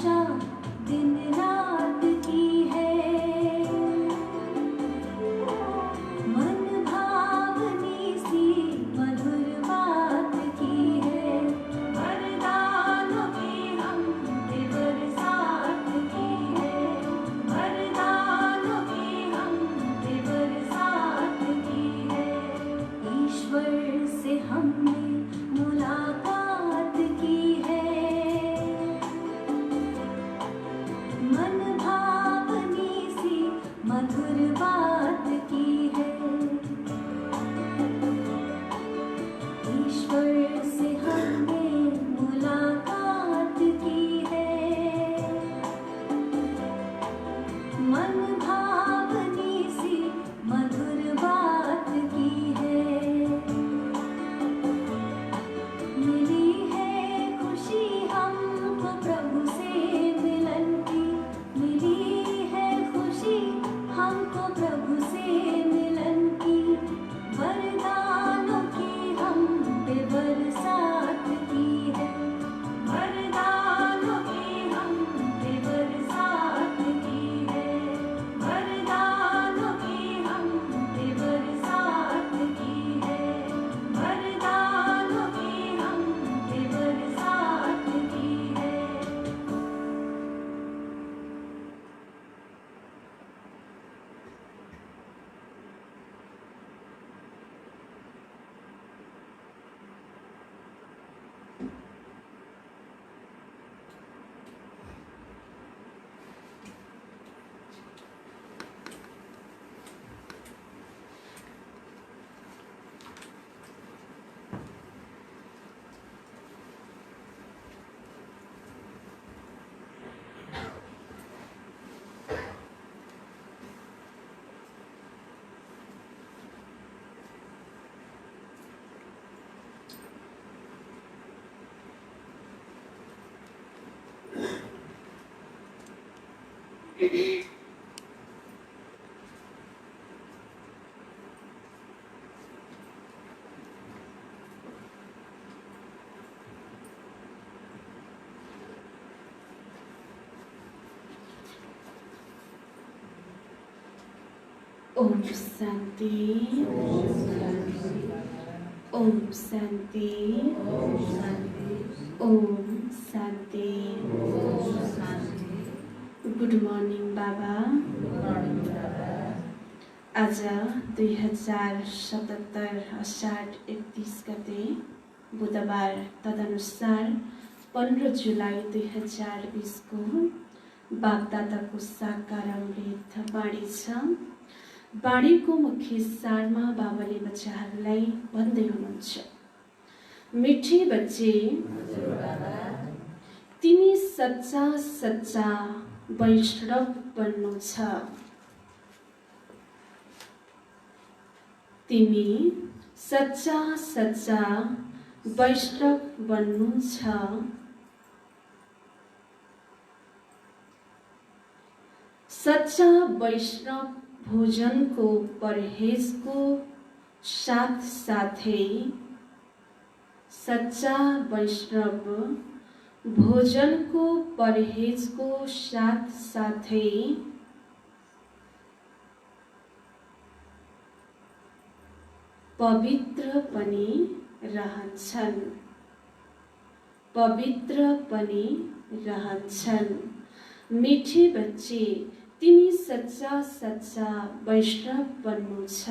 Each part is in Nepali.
आशा दिन रात की है, मन भावनी सी मधुर बात की है, वरदानों की हम पे बरसात की है, वरदानों की हम पे बरसात की है। ईश्वर से हमने मुलाकात की है, मन भावनी सी मधुर बात की है। ईश्वर से हमने मुलाकात की है, मन भावनी सी मधुर बात की है। मिली है खुशी हमको प्रभु से मिलन की, मिली है खुशी हमको प्रभु से मिलन की, वरदानों की हम पे बरसात की है, वरदानों की हम पे बरसात की है, वरदानों की हम पे बरसात की है, वरदानों की हम पे बरसात की है। ओम शांति, ओम शांति, ओम शांति। गुड मर्निङ बाबा। आज 2077 असाढ 31 गते बुधबार, तदनुसार 15 जुलाई 2020 को बागदादाको साकार अमृत बाणी छ। बाणीको मुख्य सारमा बाबाले बच्चाहरूलाई भन्दै हुनुहुन्छ, मिठी बच्चे तिमी सच्चा सच्चा वैष्णव बन्नु छ, तिमी सच्चा सच्चा वैष्णव बन्नु छ। सच्चा वैष्णव भोजनको परहेजको साथ साथै, सच्चा वैष्णव भोजनको परहेजको साथ साथै पवित्र पनि रहन्छन्, पवित्र पनि रहन्छन्। मिठे बच्चे तिमी सच्चा सच्चा वैष्णव बन्नु छ।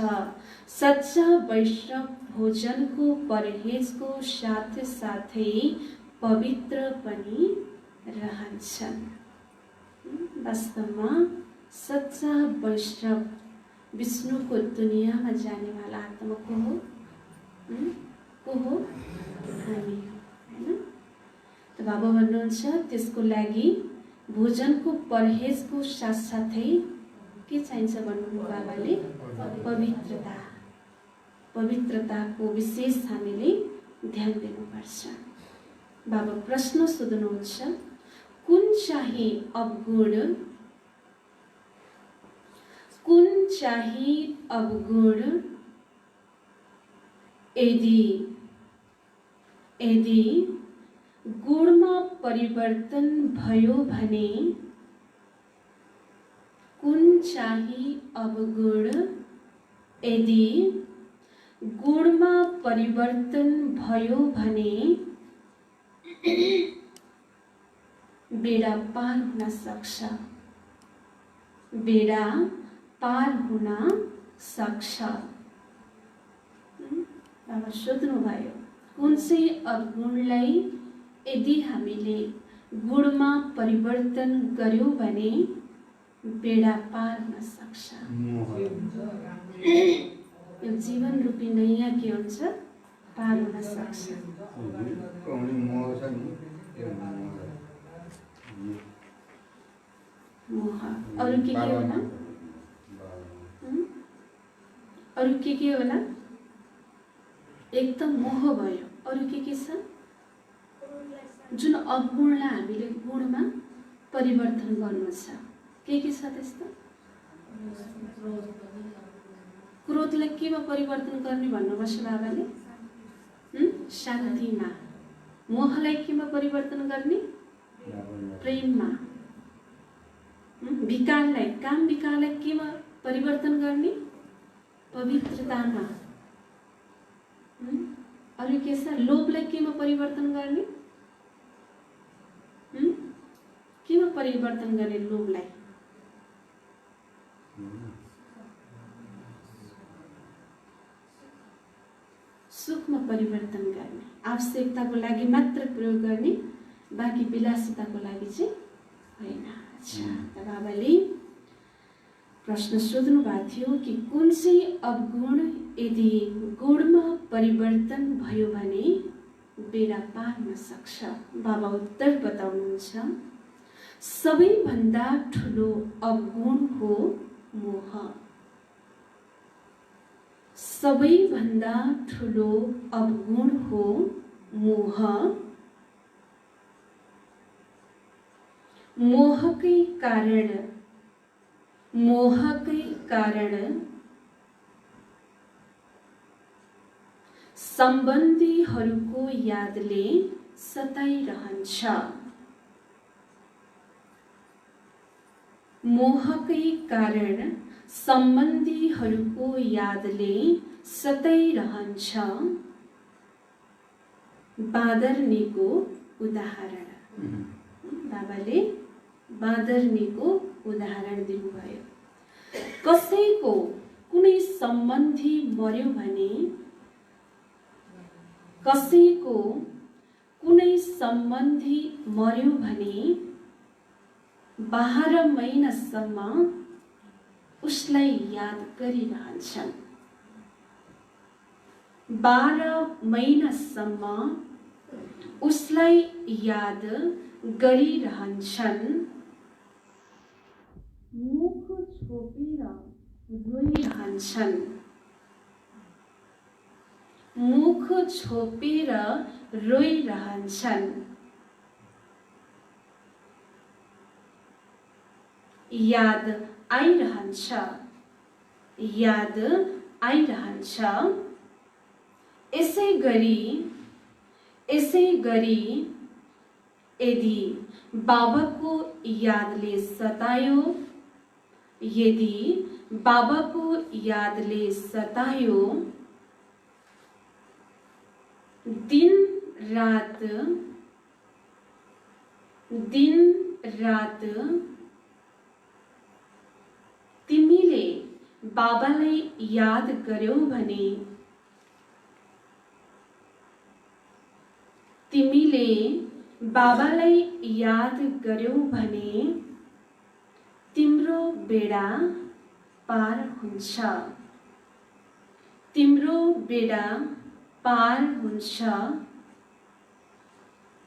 सच्चा वैष्णव भोजनको परहेजको साथ साथै पवित्र पनि रहन्छन्। वास्तवमा सच्चा वैष्णव विष्णुको दुनियाँमा जानेवाला आत्मा को हो? को हो? हामी, हैन? त बाबा भन्नुहुन्छ त्यसको लागि भोजनको परहेजको साथसाथै के चाहिन्छ भन्नुभयो बाबाले? पवित्रता। पवित्रताको विशेष हामीले ध्यान दिनुपर्छ। बाबा प्रश्न सोध्नुहुन्छ, कुन चाहिँ अवगुण, कुन चाहिँ अवगुण यदि गुणमा परिवर्तन भयो भने कुन चाहिँ अवगुण? यदि गुणमा परिवर्तन भयो भने बेडा पार हुन सक्छ। बेडा पार हुन सक्छ। बाबा सोध्नुभयो कुन चाहिँ अवगुणलाई यदि हामीले गुणमा परिवर्तन गर्यौं भने बेडा पार हुन सक्छ। यो जीवन रूपी नैया के हुन्छ? पार हुन सक्छ। मोह। अरू के होला? अरू के होला? एक त मोह भयो। अरू के छ? जुन अवगुणलाई हामीले गुणमा परिवर्तन गर्नु छ। के छ त्यस्तो? क्रोधलाई केमा परिवर्तन गर्ने भन्नुभयो बाबाले? शान्तिमा। मोहलाई केमा परिवर्तन गर्ने? प्रेममा। विकारलाई, काम विकारलाई केमा परिवर्तन गर्ने? पवित्रतामा। अरू के छ? लोभलाई केमा परिवर्तन गर्ने? केमा परिवर्तन गर्ने लोभलाई? सुखमा परिवर्तन गर्ने। आवश्यकताको लागि मात्र प्रयोग गर्ने, बाँकी विलासिताको लागि चाहिँ होइन। अच्छा, त बाबाले प्रश्न सोध्नु भएको थियो कि कुन चाहिँ अवगुण यदि गुणमा परिवर्तन भयो भने बेडा पार हुन सक्छ? बाबा उत्तर बताउनुहुन्छ सबैभन्दा ठुलो अवगुण हो मोह। सबैभन्दा ठुलो अवगुण हो मोह। मोहकै कारण सम्बन्धीहरूको यादले सताइरहन्छ। मोहकै कारण सम्बन्धीहरूको यादले सताइरहन्छ। बाँदरनीको उदाहरण। बाबाले बाँदरनीको उदाहरण दिनुभयो। कसैको कुनै सम्बन्धी मर्यो भने, कसैको कुनै सम्बन्धी मर्यो भने 12 महिनासम्म उसलाई याद गरिरहन्छन्। 12 महिनासम्म उसलाई याद गरिरहन्छन्। मुख छोपेर रोइरहन्छन्। मुख छोपेर रोइरहन्छन्। याद आइरहन्छ। याद आइरहन्छ। यसै गरी यदि बाबाको यादले सतायो, यदि बाबाको यादले सतायो, दिन रात तिमीले बाबालाई याद गर्यौ भने, तिमीले बाबालाई याद गर्यौ भने तिम्रो बेडा पार हुन्छ। तिम्रो बेडा पार हुन्छ।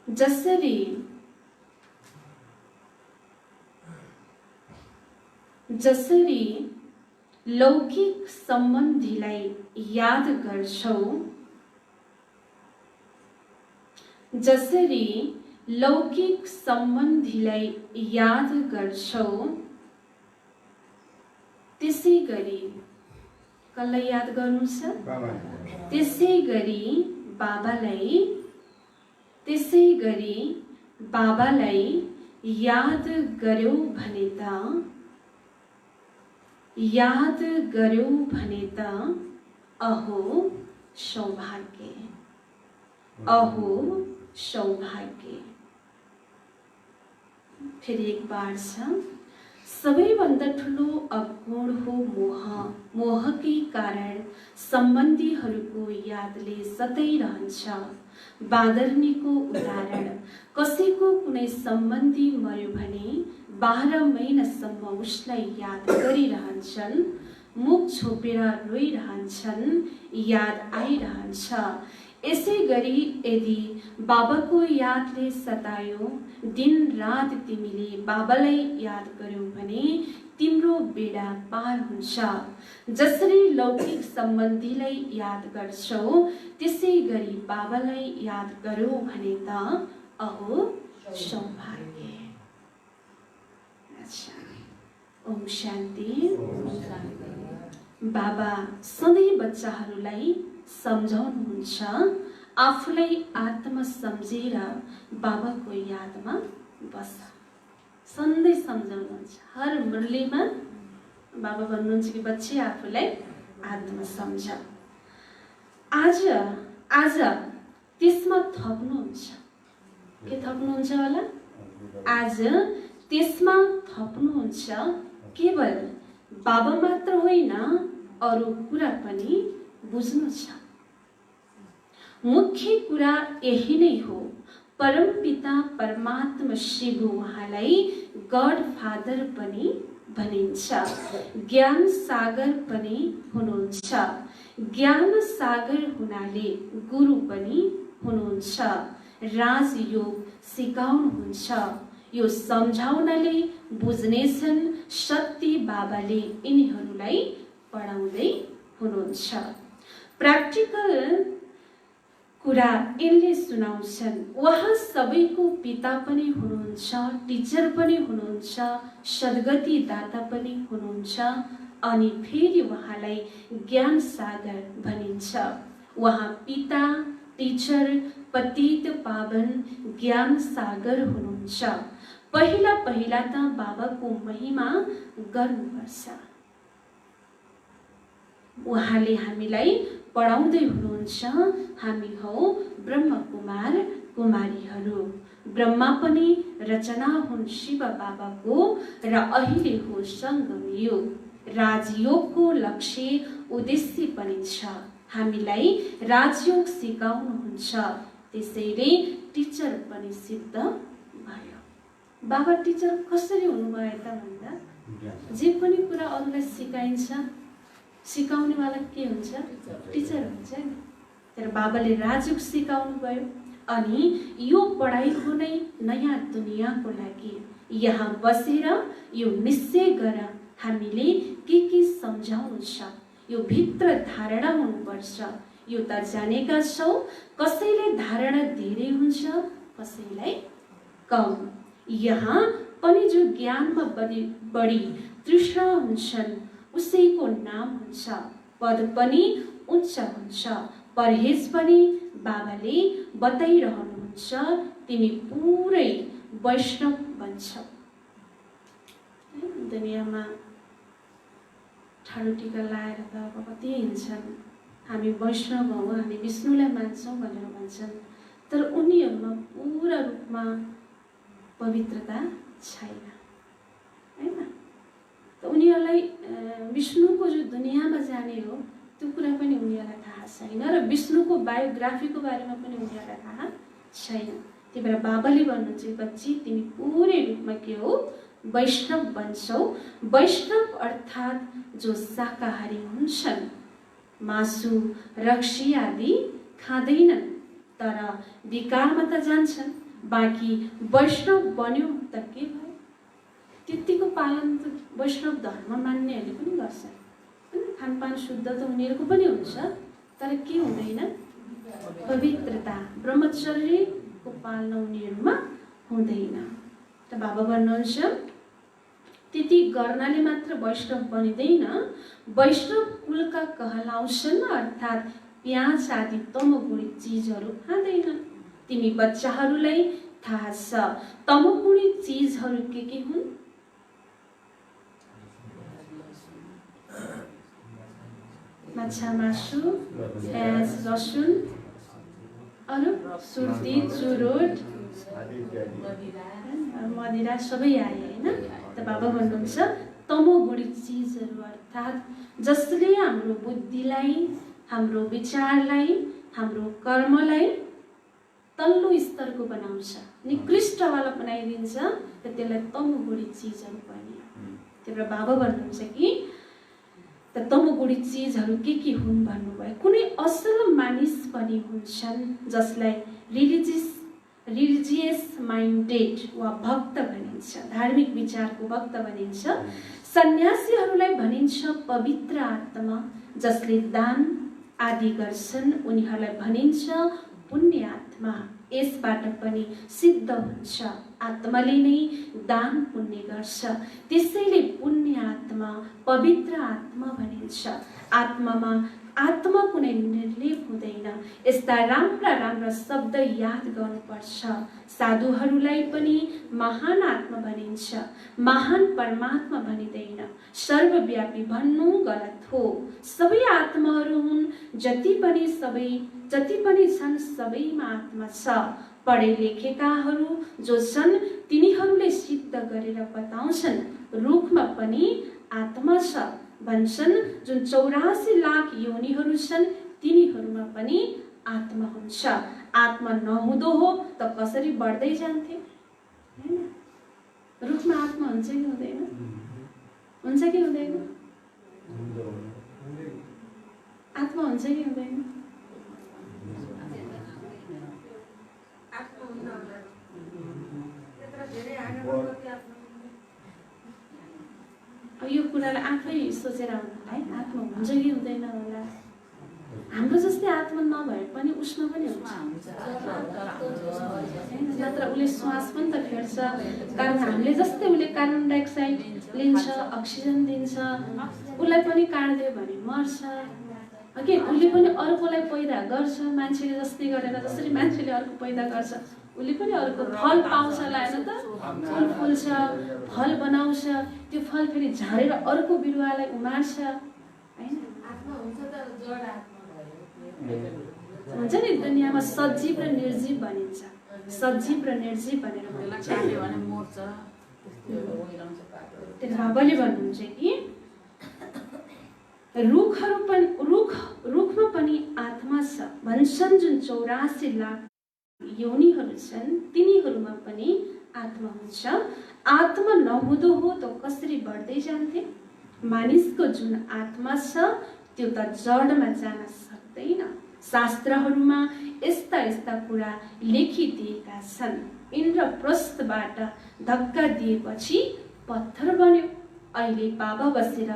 जसरी लौकिक सम्बन्धीलाई याद गर्छौ, जसरी लौकिक सम्बन्धीलाई याद गर्छौ, त्यसै गरी कसलाई याद गर्नु छ? त्यसै गरी बाबालाई त्यसै गरी बाबालाई याद गर्यौ भने त अहो सौभाग्य, अहो सौभाग्य। फेरि एक बार छ, सबैभन्दा ठुलो अवगुण हो मोह। मोहकै कारण सम्बन्धीहरूको यादले सताइरहन्छ। बाँदरनीको उदाहरण, कसैको कुनै सम्बन्धी मर्यो भने 12 महिनासम्म उसलाई याद गरिरहन्छन्, मुख छोपेर रोइरहन्छन्, याद आइरहन्छ। यसै गरी यदि बाबाको यादले सतायो, दिन रात तिमीले बाबालाई याद गर्यौ भने तिम्रो बेडा पार हुन्छ। जसरी लौकिक सम्बन्धीलाई याद गर्छौ, त्यसै गरी बाबालाई याद गर्यौ भने त अहो सौभाग्य। अच्छा, ओम शान्ति। बाबा सधैँ बच्चाहरूलाई सम्झाउनुहुन्छ, आफूलाई आत्मा सम्झेर बाबाको यादमा बस। सधैँ सम्झाउनुहुन्छ, हर मुरलीमा बाबा भन्नुहुन्छ कि बच्चे आफूलाई आत्मा सम्झ। आज त्यसमा थप्नुहुन्छ, के थप्नुहुन्छ होला? आज त्यसमा थप्नुहुन्छ, केवल बाबा मात्र होइन अरू कुरा पनि बुझ्नु छ। मुख्य कुरा यही नै हो। परमपिता परमात्मा शिव उहाँलाई गड फादर पनि भनिन्छ, ज्ञान सागर पनि हुनुहुन्छ। ज्ञान सागर हुनाले गुरु पनि हुनुहुन्छ, राजयोग सिकाउनुहुन्छ। यो सम्झाउनले बुझ्नेछन् सत्य बाबाले यिनीहरूलाई पढाउँदै हुनुहुन्छ। प्र्याक्टिकल कुरा यिनले सुनाउँछन्। उहाँ सबैको पिता पनि हुनुहुन्छ, टिचर पनि हुनुहुन्छ, सद्गति दाता पनि हुनुहुन्छ, अनि फेरि उहाँलाई ज्ञान सागर भनिन्छ। उहाँ पिता, टिचर, पतित पावन, ज्ञान सागर हुनुहुन्छ। पहिला पहिला त बाबाको महिमा गर्नुपर्छ। उहाँले हामीलाई पढाउँदै हुनुहुन्छ, हामी हौ ब्रह्म कुमार कुमारीहरू। ब्रह्मा पनि रचना हुन् शिव बाबाको, र अहिले हो सङ्गम योग। राजयोगको लक्ष्य उद्देश्य पनि छ, हामीलाई राजयोग सिकाउनुहुन्छ। त्यसैले टिचर पनि सिद्ध भयो। बाबा टिचर कसरी हुनुभयो त भन्दा, जे पनि कुरा अरूलाई सिकाइन्छ, सिकाउनेवाला के हुन्छ? टिचर हुन्छ नि। तर बाबाले राजयोग सिकाउनु भयो, अनि यो पढाइको नै नयाँ दुनियाँको लागि यहाँ बसेर यो निश्चय गर हामीले के सम्झाउनु छ। यो भित्र धारणा हुनुपर्छ। यो त जानेका छौँ, कसैले धारणा धेरै हुन्छ, कसैलाई कम। यहाँ पनि जो ज्ञानमा बढी तृष्णा हुन्छन् उसैको नाम हुन्छ, पद पनि उच्च हुन्छ। परहेज पनि बाबाले बताइरहनुहुन्छ, तिमी पुरै वैष्णव बन्छौ। दुनियाँमा ठाडो टीका लाएर त अब कति हिँड्छन्, हामी वैष्णव हौ, हामी विष्णुलाई मान्छौँ भनेर भन्छन्, तर उनीहरूमा पूरा रूपमा पवित्रता छैन, हैन? त उनीहरूलाई विष्णुको जो दुनियाँमा जाने हो त्यो कुरा पनि उनीहरूलाई थाहा छैन, र विष्णुको बायोग्राफीको बारेमा पनि उनीहरूलाई थाहा छैन। त्यही भएर बाबाले भन्नुहुन्छ, बच्ची तिमी पुरै रूपमा के हो? वैष्णव बन्छौ। वैष्णव अर्थात् जो शाकाहारी हुन्छन्, मासु रक्सी आदि खाँदैनन्, तर विकारमा त जान्छन्। बाँकी वैष्णव बन्यो त के भयो? त्यतिको पालन त वैष्णव धर्म मान्नेहरूले पनि गर्छन्, हैन? खानपान शुद्ध त उनीहरूको पनि हुन्छ, तर के हुँदैन? पवित्रता, ब्रह्मचर्यको पालना उनीहरूमा हुँदैन। त बाबा भन्नुहुन्छ, त्यति गर्नाले मात्र वैष्णव बनिँदैन। वैष्णव कुलका कहलाउँछन्, अर्थात् प्याज आदि तमोगुणी चिजहरू खाँदैन, तिमी बच्चाहरूलाई थाहा छ तमोगुणी चीजहरू के हुन्? माछा मासु, प्याज लसुन, अरू सुर्ती चुरोट मदिरा सबै आए होइन। त बाबा भन्नुहुन्छ तमोगुणी चीजहरू अर्थात् जसले हाम्रो बुद्धिलाई, हाम्रो विचारलाई, हाम्रो कर्मलाई तल्लो स्तरको बनाउँछ, निकृष्टवाला बनाइदिन्छ, त त्यसलाई तमोगुणी चीजहरू भनियो। त्यही भएर बाबा भन्नुहुन्छ कि त तमोगुणी चीजहरू के हुन् भन्नुभयो। कुनै असल मानिस पनि हुन्छन् जसलाई रिलिजियस माइन्डेड वा भक्त भनिन्छ, धार्मिक विचारको भक्त भनिन्छ। सन्यासीहरूलाई भनिन्छ पवित्र आत्मा, जसले दान आदि गर्छन् उनीहरूलाई भनिन्छ पुण्य आत्मा। यसबाट पनि सिद्ध हुन्छ आत्माले नै दान पुण्य गर्छ, त्यसैले पुण्य आत्मा, पवित्र आत्मा भनिन्छ। आत्मा कुनै निर्लेप हुँदैन। यस्ता राम्रा राम्रा शब्द याद गर्नुपर्छ। साधुहरूलाई पनि महान आत्मा भनिन्छ, महान परमात्मा भनिँदैन। सर्वव्यापी भन्नु गलत हो। सबै आत्माहरू हुन्, जति पनि छन् सबैमा आत्मा छ। पढे लेखेकाहरू जो छन् तिनीहरूले सिद्ध गरेर बताउँछन् रुखमा पनि आत्मा छ भन्छन्। जुन 84 लाख योनिहरू छन् तिनीहरूमा पनि आत्मा हुन्छ। आत्मा नहुँदो हो त कसरी बढ्दै जान्थे हैन? रुखमा आत्मा हुन्छ कि हुँदैन? हुन्छ कि हुँदैन? आत्मा हुन्छ कि हुँदैन? यो कुरालाई आफै सोचेर आउनु है, आत्मा हुन्छ कि हुँदैन होला। हाम्रो जस्तै आत्मा नभए पनि उसमा पनि हुन्छ, नत्र उसले श्वास पनि त फेर्छ। कारण हामीले जस्तै उसले कार्बन डाइअक्साइड लिन्छ, अक्सिजन दिन्छ, उसलाई पनि काट्दियो भने मर्छ। के उसले पनि अर्कोलाई पैदा गर्छ, मान्छेले जस्तै गरेर जसरी मान्छेले अर्को पैदा गर्छ उसले पनि अर्को फल पाउँछ होला हैन त? फुल फुल्छ, फल बनाउँछ, त्यो फल फेरि झारेर अर्को बिरुवालाई उमार्छ हैन? आत्मा हुन्छ त जड आत्मा भयो। हुन्छ नि दुनियाँमा सजीव र निर्जीव भनिन्छ। सजीव र निर्जीव भनेर भनिन्छ भने मर्छ। त्यही बाबाले भन्नुहुन्छ कि रुखमा पनि आत्मा छ भन्छन्। जुन 84 लाख योनिहरू छन् तिनीहरूमा पनि आत्मा हुन्छ। आत्मा नहुँदो हो त कसरी बढ्दै जान्थे? मानिसको जुन आत्मा छ त्यो त जडमा जान सक्दैन। शास्त्रहरूमा यस्ता यस्ता कुरा लेखिदिएका छन्। इन्द्रप्रस्थबाट धक्का दिएपछि पत्थर बन्यो। अहिले बाबा बसेर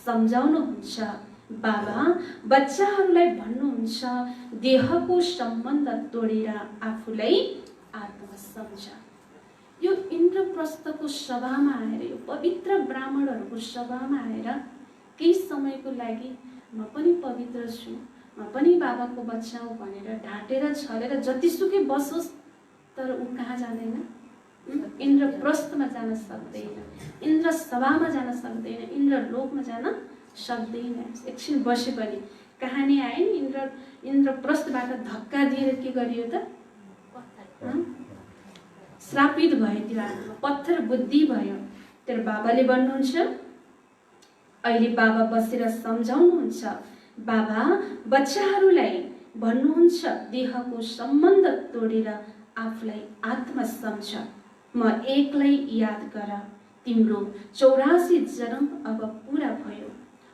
सम्झाउनुहुन्छ। बाबा बच्चाहरूलाई भन्नुहुन्छ देहको सम्बन्ध तोडेर आफूलाई आत्मा सम्झ। यो इन्द्रप्रस्थको सभामा आएर, यो पवित्र ब्राह्मणहरूको सभामा आएर केही समयको लागि म पनि पवित्र छु, म पनि बाबाको बच्चा हो भनेर ढाँटेर छलेर जतिसुकै बसोस्, तर ऊ कहाँ जाँदैन? इन्द्रप्रस्थमा जान सक्दैन, इन्द्र सभामा जान सक्दैन, इन्द्र लोकमा जान सक्दैन। एकछिन बसे पनि कहानी आयो नि, इन्द्रप्रस्थबाट धक्का दिएर के गरियो त? श्रापित भयो त्यो आत्मा, पत्थर बुद्धि भयो। तर बाबाले भन्नुहुन्छ, अहिले बाबा बसेर सम्झाउनुहुन्छ। बाबा बच्चाहरूलाई भन्नुहुन्छ देहको सम्बन्ध तोडेर आफूलाई आत्मा सम्झ। म एक्लै याद गर, तिम्रो 84 जन्म अब पूरा भयो।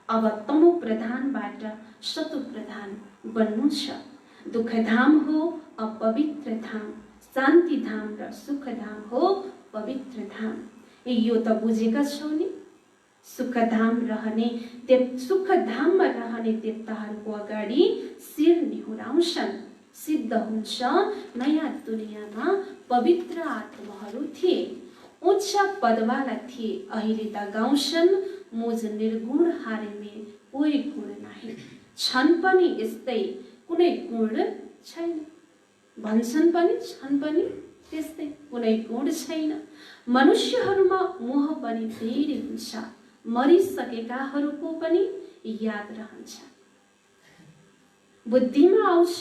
अब तमो प्रधानबाट सतो प्रधान बन्नु छ। दुःखधाम हो अपवित्र धाम, शान्ति धाम र सुखधाम हो पवित्र धाम। यो त बुझेका छौ नि? सुखधाममा रहने देवताहरूको अगाडि शिर निहुराउँछन्। सिद्ध हुन्छ नयाँ दुनियाँमा पवित्र आत्माहरू थिए, उच्च पदवाला थिए। अहिले त गाउँछन् मुझ निर्गुण हारे में कोही गुण नाही, छन् पनि यस्तै कुनै गुण छैन। भन्छन् पनि छन् पनि त्यस्तै, कुनै गुण छैन। मनुष्यहरूमा मोह पनि धेरै हुन्छ, मरिसकेकाहरूको पनि याद रहन्छ। बुद्धिमा आउँछ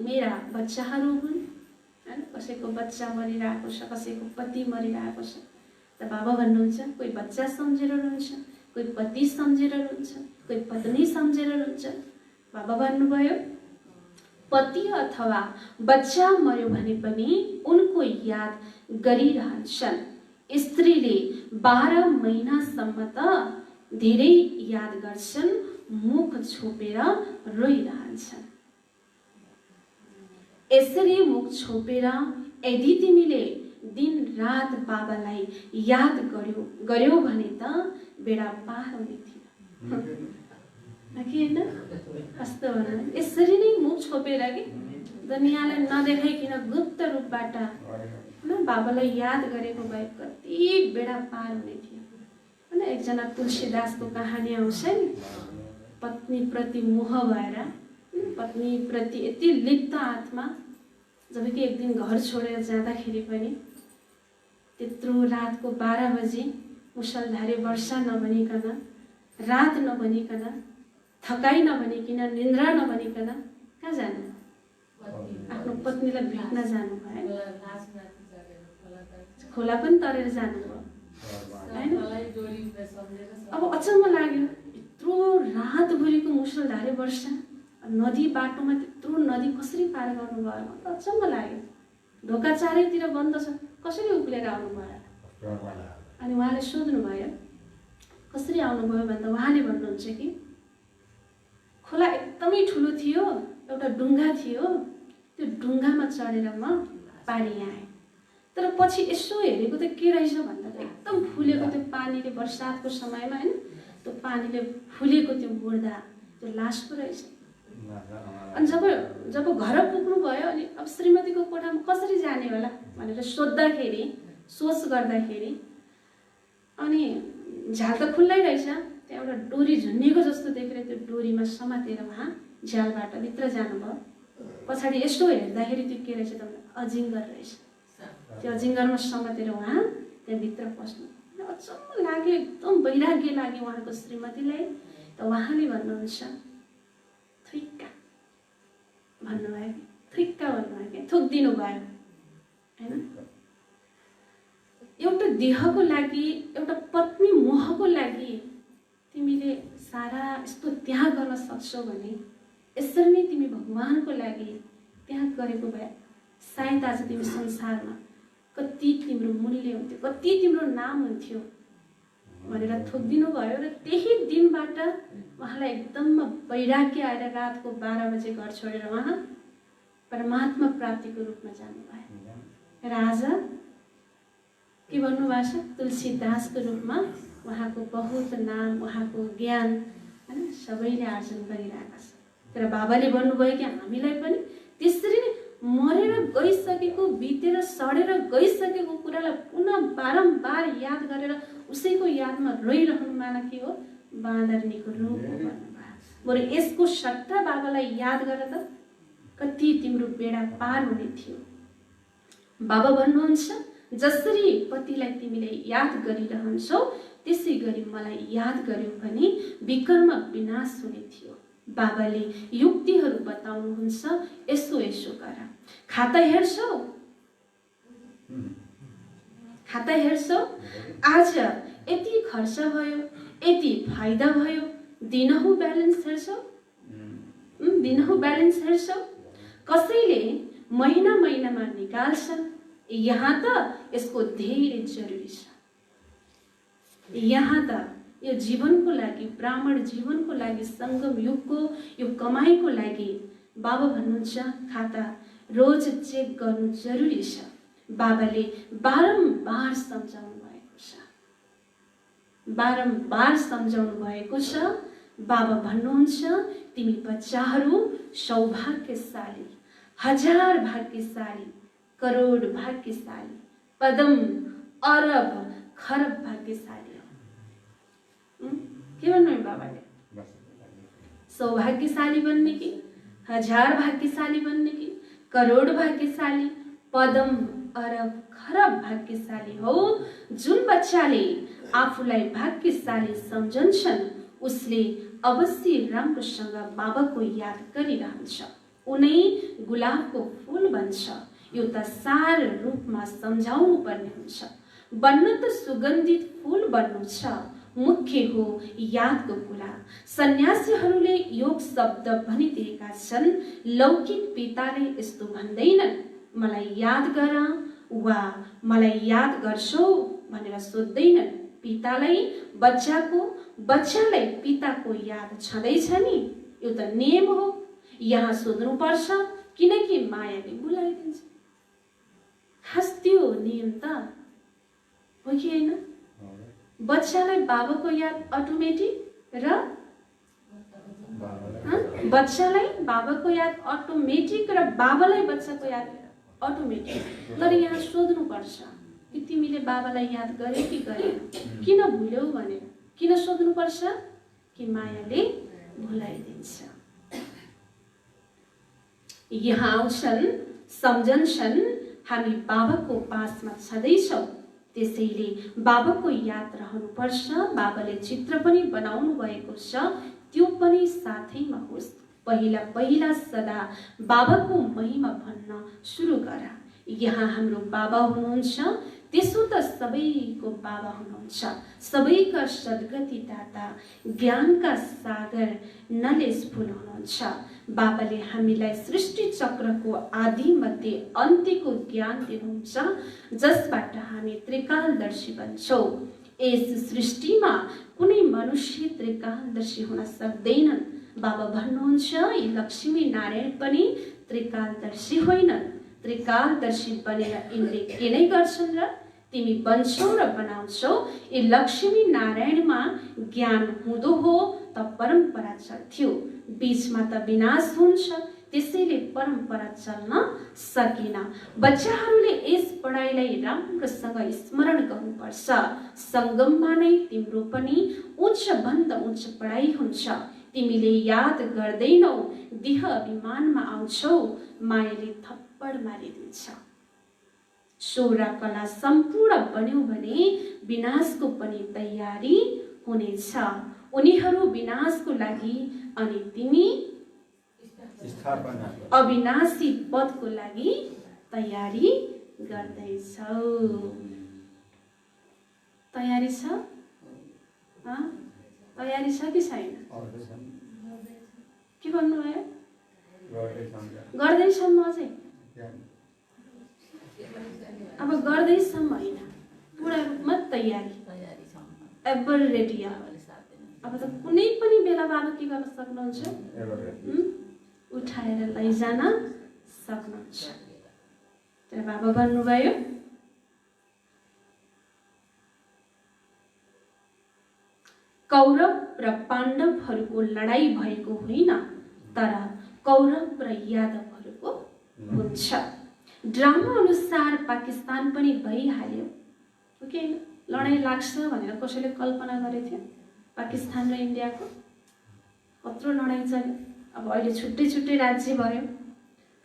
मेरा बच्चाहरू हुन्, हैन? कसैको बच्चा मरिरहेको छ, कसैको पति मरिरहेको छ, त बाबा भन्नुहुन्छ कोही बच्चा सम्झेर रुन्छ, कोही पति सम्झेर रुन्छ, कोही पत्नी सम्झेर रुन्छ। बाबा भन्नुभयो पति अथवा बच्चा मर्यो भने पनि उनको याद गरिरहन्छन्। स्त्रीले 12 महिनासम्म त धेरै याद गर्छन्, मुख छोपेर रोइरहन्छन्। यसरी मुख छोपेर यदि तिमीले दिन रात बाबालाई याद गर्यो भने त बेडा पार हुने थियो, हैन? कस्तो भन्नु, यसरी नै मुख छोपेर कि दुनियाँलाई नदेखाइकन गुप्त रूपबाट बाबालाई याद गरेको भए कति बेडा पार हुने थियो, हैन? एकजना तुलसीदासको कहानी आउँछ नि, पत्नी प्रति मोह भएर, पत्नी प्रति यति लिप्त आत्मा, जबकि एक दिन घर छोडेर जाँदाखेरि पनि त्यत्रो रातको 12 बजे मुसलधारे वर्षा नभनिकन, रात नभनिकन, थकाइ नभनिकन, निन्द्रा नभनिकन कहाँ जानु? आफ्नो पत्नीलाई भेट्न जानु भयो, खोला पनि तरेर जानुभयो, हैन? अब अचम्म लाग्यो, यत्रो रातभरिको मुसलधारे वर्षा, नदी बाटोमा त्यत्रो नदी कसरी पार गर्नुभयो? अचम्म लाग्यो। ढोका चारैतिर बन्द छ, कसरी उक्लेर आउनुभयो? अनि उहाँले सोध्नुभयो कसरी आउनुभयो भन्दा उहाँले भन्नुहुन्छ कि खोला एकदमै ठुलो थियो, एउटा डुङ्गा थियो, त्यो डुङ्गामा चढेर म पारी आएँ। तर पछि यसो हेरेको त के रहेछ भन्दा एकदम फुलेको त्यो पानीले, बर्सातको समयमा, हैन? त्यो पानीले फुलेको त्यो मुर्दा, त्यो लास पो रहेछ। अनि जब घर पुग्नु भयो अनि अब श्रीमतीको कोठामा कसरी जाने होला भनेर सोच्दाखेरि, सोच गर्दाखेरि, अनि झ्याल त खुल्लै रहेछ, त्यहाँ एउटा डोरी झुन्निएको जस्तो देखेर त्यो डोरीमा समातेर उहाँ झ्यालबाट भित्र जानुभयो। पछाडि यसो हेर्दाखेरि त्यो के रहेछ त अजिङ्गर रहेछ। त्यो अजिङ्गरमा समातेर उहाँ त्यहाँ भित्र पस्नु। अचम्म लाग्यो, एकदम वैराग्य लाग्यो उहाँको श्रीमतीलाई। त उहाँले भन्नुहुन्छ थुक्का भन्नुभयो, थुक्का भन्नुभयो कि थुक्दिनु भयो, हैन? एउटा देहको लागि, एउटा पत्नी मोहको लागि तिमीले सारा यस्तो त्याग गर्न सक्छौ भने यसरी नै तिमी भगवानको लागि त्याग गरेको भए सायद आज तिमी संसारमा कति तिम्रो मूल्य हुन्थ्यो, कति तिम्रो नाम हुन्थ्यो भनेर थोकिदिनु भयो। र त्यही दिनबाट उहाँलाई एकदम वैराग्य आएर रातको 12 बजे घर छोडेर उहाँ परमात्मा प्राप्तिको रूपमा जानुभयो। र आज के भन्नुभएको छ? तुलसीदासको रूपमा उहाँको बहुत नाम, उहाँको ज्ञान, हैन, सबैले आर्जन गरिरहेका छ। तर बाबाले भन्नुभयो कि हामीलाई पनि त्यसरी नै मरेर गइसकेको, बितेर सडेर गइसकेको कुरालाई पुनः बारम्बार याद गरेर उसैको यादमा रोइरहनु माना के हो? बाँदरनीको रूप हो भन्नुभयो। बरु यसको सट्टा बाबालाई याद गर त कति तिम्रो बेडा पार हुने थियो। बाबा भन्नुहुन्छ जसरी पतिलाई तिमीले याद गरिरहन्छौ त्यसै गरी मलाई याद गर्यौ भने विकर्म विनाश हुने थियो। बाबाले युक्तिहरू बताउनुहुन्छ, यसो यसो गर, खाता हेर्छौ, खाता हेर्छौ, आज यति खर्च भयो, यति फाइदा भयो, दिनहु ब्यालेन्स हेर्छौ, दिनहु ब्यालेन्स हेर्छौ। कसैले महिना महिनामा निकाल्छ, यहाँ त यसको धेरै जरुरी छ। यहाँ त यो जीवनको लागि, ब्राह्मण जीवनको लागि, संगम युगको यो कमाईको लागि बाबा भन्नुहुन्छ खाता रोज चेक गर्नु जरुरी छ। बाबाले बारम्बार सम्झाउनु भएको छ, बारम्बार सम्झाउनु भएको छ। बाबा भन्नुहुन्छ तिमी बच्चाहरू सौभाग्यशाली, हजार भाग्यशाली, करोड भाग्यशाली, पदम अरब खरब भाग्यशाली। के भन्नुभयो बाबाले? सौभाग्यशाली बन्ने कि, हजार भाग्यशाली बन्ने कि, करोड भाग्यशाली, पदम अरब खरब भाग्यशाली हो। जुन बच्चाले आफूलाई भाग्यशाली सम्झन्छन् उसले अवश्य राम्रोसँग बाबाको याद गरिरहन्छ। उनै गुलाबको फूल बन्छ। यो त सार रूपमा सम्झाउनु पर्ने हुन्छ। बन्नु त सुगन्धित फूल बन्नु छ, मुख्य हो यादको कुरा। सन्यासीहरूले योग शब्द भनिदिएका छन्। लौकिक पिताले यस्तो भन्दैनन्, मलाई याद गर वा मलाई याद गर्छौ भनेर सोध्दैनन्। पितालाई बच्चालाई पिताको याद छँदैछ नि, यो त नियम हो। यहाँ सोध्नुपर्छ किनकि मायाले बोलाइदिन्छ। खास त्यो नियम त हो कि होइन? बच्चालाई बाबाको याद अटोमेटिक र बच्चालाई बाबाको याद अटोमेटिक र बाबालाई बच्चाको याद अटोमेटिक। तर यहाँ सोध्नुपर्छ कि तिमीले बाबालाई याद गर्यौ कि गरेन, किन भुल्यौ भनेर किन सोध्नुपर्छ? कि मायाले भुलाइदिन्छ। यहाँ आउँछन्, सम्झन्छन् हामी बाबाको पासमा छँदैछौँ, त्यसैले बाबाको याद रहनुपर्छ। बाबाले चित्र पनि बनाउनु भएको छ, त्यो पनि साथैमा होस्। पहिला पहिला सदा बाबाको महिमा भन्न सुरु गर। यहाँ हाम्रो बाबा हुनुहुन्छ, त्यसो त सबैको बाबा हुनुहुन्छ। सबैका सद्गति दाता, ज्ञानका सागर नलेशफुल हुनुहुन्छ। बाबाले हामीलाई सृष्टि चक्रको आदि मध्ये अन्त्यको ज्ञान दिनुहुन्छ, जसबाट हामी त्रिकालदर्शी बन्छौँ। यस सृष्टिमा कुनै मनुष्य त्रिकालदर्शी हुन सक्दैनन्। बाबा भन्नुहुन्छ, यी लक्ष्मी नारायण पनि त्रिकालदर्शी होइनन्। त्रिकालदर्शी बनेर यिनले के नै गर्छन् र? तिमी बन्छौ र बनाउँछौ। यी लक्ष्मी नारायणमा ज्ञान हुँदो हो त परम्परा चल्थ्यो, बीचमा त विनाश हुन्छ, त्यसैले परम्परा चल्न सकेन। बच्चाहरूले यस पढाइलाई राम्रोसँग स्मरण गर्नुपर्छ। सङ्गममा नै तिम्रो पनि उच्च भन्दा उच्च पढाइ हुन्छ। तिमीले याद गर्दैनौ, देह अभिमानमा आउँछौ, मायाले थप्पड मारिदिन्छ। सोरा कला सम्पूर्ण बन्यो भने विनाशको पनि तयारी हुनेछ। उनीहरू विनाशको लागि अनि तिमी अविनाशी पदको लागि तयारी गर्दैछौ। तयारी छ? तयारी छ कि छैन? के भन्नुभयो? गर्दैछौँ अझै। अब गर्दैछौँ होइन, पुरा रूपमा तयारी एभर रेडी। अब त कुनै पनि बेला बाबा के गर्न सक्नुहुन्छ? उठाएर लैजान सक्नुहुन्छ। तर बाबा भन्नुभयो, कौरव र पाण्डवहरूको लडाई भएको होइन, तर कौरव र यादवहरूको हुन्छ। ड्रामा अनुसार पाकिस्तान पनि भइहाल्यो, ओके? लडाई लाग्छ भनेर कसैले कल्पना गरेथ्यो? पाकिस्तान र इन्डियाको कत्रो लडाई चल्यो। अब अहिले छुट्टै छुट्टै राज्य भयो,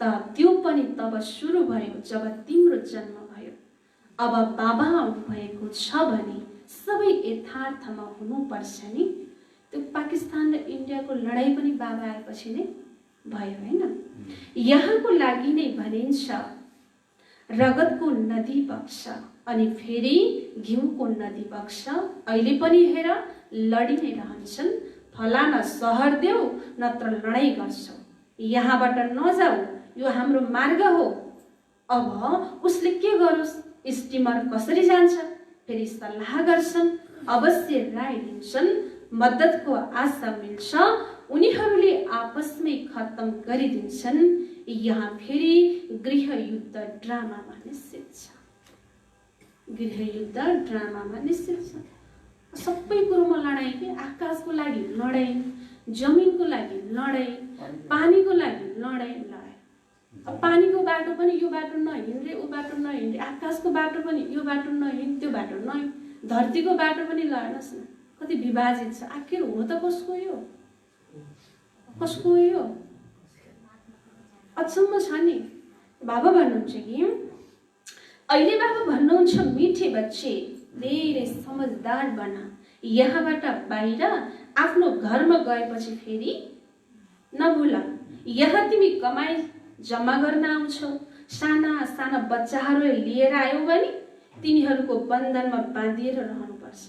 त त्यो पनि तब सुरु भयो जब तिम्रो जन्म भयो। अब बाबा आउनुभएको छ भने सबै यथार्थमा हुनुपर्छ नि। त्यो पाकिस्तान र इन्डियाको लडाई पनि बाबा आएपछि नै भयो होइन? यहाँको लागि नै भनिन्छ, रगतको नदी बग्छ अनि फेरि घिउको नदी बग्छ। अहिले पनि हेर लडी नै रहन्छन्। फलाना सहर देऊ नत्र लडाई गर्छौ, यहाँबाट नजाऊ, यो हाम्रो मार्ग हो। अब उसले के गरोस्? स्टिमर कसरी जान्छ? फेरि सल्लाह गर्छन्, अवश्य राय लिन्छन्, मद्दतको आशा मिल्छ। उनीहरूले आपसमै खत्तम गरिदिन्छन्। यहाँ फेरि गृहयुद्ध ड्रामामा निश्चित छ। गृहयुद्ध ड्रामामा निश्चित छ। सबै कुरोमा लडाई के? आकाशको लागि लडाई, जमिनको लागि लडाई, पानीको लागि लडाई। अब पानीको बाटो पनि यो बाटो नहिँड्रे ऊ बाटो नहिँड्रे, आकाशको बाटो पनि यो बाटो नहिँड त्यो बाटो नहिँड, धरतीको बाटो पनि लड्नुहोस् न, कति विभाजित छ। आखिर हो त कसको यो? कसको यो? अचम्म छ नि। बाबा भन्नुहुन्छ कि अहिले बाबा भन्नुहुन्छ मिठे बच्चे धेरै समझदार बना, यहाँबाट बाहिर आफ्नो घरमा गएपछि फेरि नभुल, यहाँ तिमी कमाई जम्मा गर्न आउँछौ, साना साना बच्चाहरूलाई लिएर आयौ भने तिनीहरूको बन्धनमा बाँधिएर रहनुपर्छ।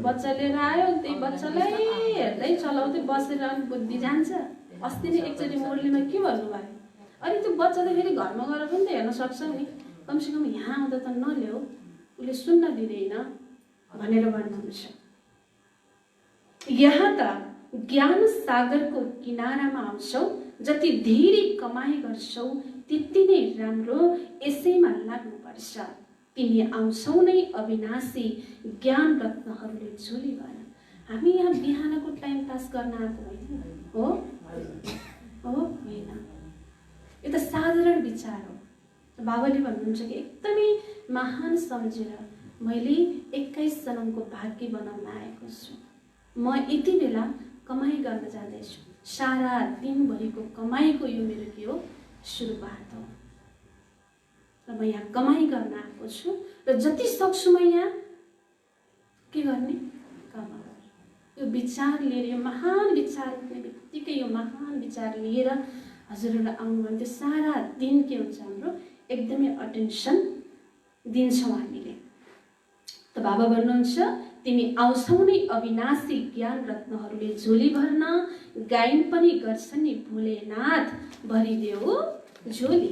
बच्चा लिएर आयो, त्यही बच्चालाई हेर्दै चलाउँदै बसेर बुद्धि जान्छ। अस्ति नै एकचोटि मुरलीमा के भन्नुभयो, अनि त्यो बच्चाले फेरि घरमा गएर पनि त हेर्न सक्छौ नि, कमसेकम यहाँ आउँदा त नल्याऊ, उसले सुन्न दिँदैन भनेर भन्नुहुन्छ। यहाँ त ज्ञान सागरको किनारामा आउँछौ, जति धेरै कमाइ गर्छौ त्यति नै राम्रो, यसैमा लाग्नुपर्छ। तिमी आउँछौ नै अविनाशी ज्ञान रत्नहरूले झोली भएर। हामी यहाँ बिहानको टाइम पास गर्न आएको होइन हो, होइन, यो त साधारण विचार हो। बाबाले भन्नुहुन्छ कि एकदमै महान सम्झेर मैले 21 जन्मको भाग्य बनाउन आएको छु। म यति बेला कमाइ गर्न जाँदैछु, सारा दिनभरिको कमाइको यो मेरो के हो, सुरुवात हो। र म यहाँ कमाइ गर्न आएको छु र जति सक्छु म यहाँ के गर्ने, कमाउने। यो विचार लिएर, यो महान विचार उठ्ने बित्तिकै यो महान विचार लिएर हजुरहरूलाई आउनु भने त्यो सारा दिन के हुन्छ, हाम्रो एकदमै अटेन्सन दिन्छौँ हामीले। त बाबा भन्नुहुन्छ तिमी आउँछौ नै अविनाशी ज्ञान रत्नहरूले झोली भर्न, गायन पनि गर्छन् नि भोलेनाथ भरिदेऊ झोली।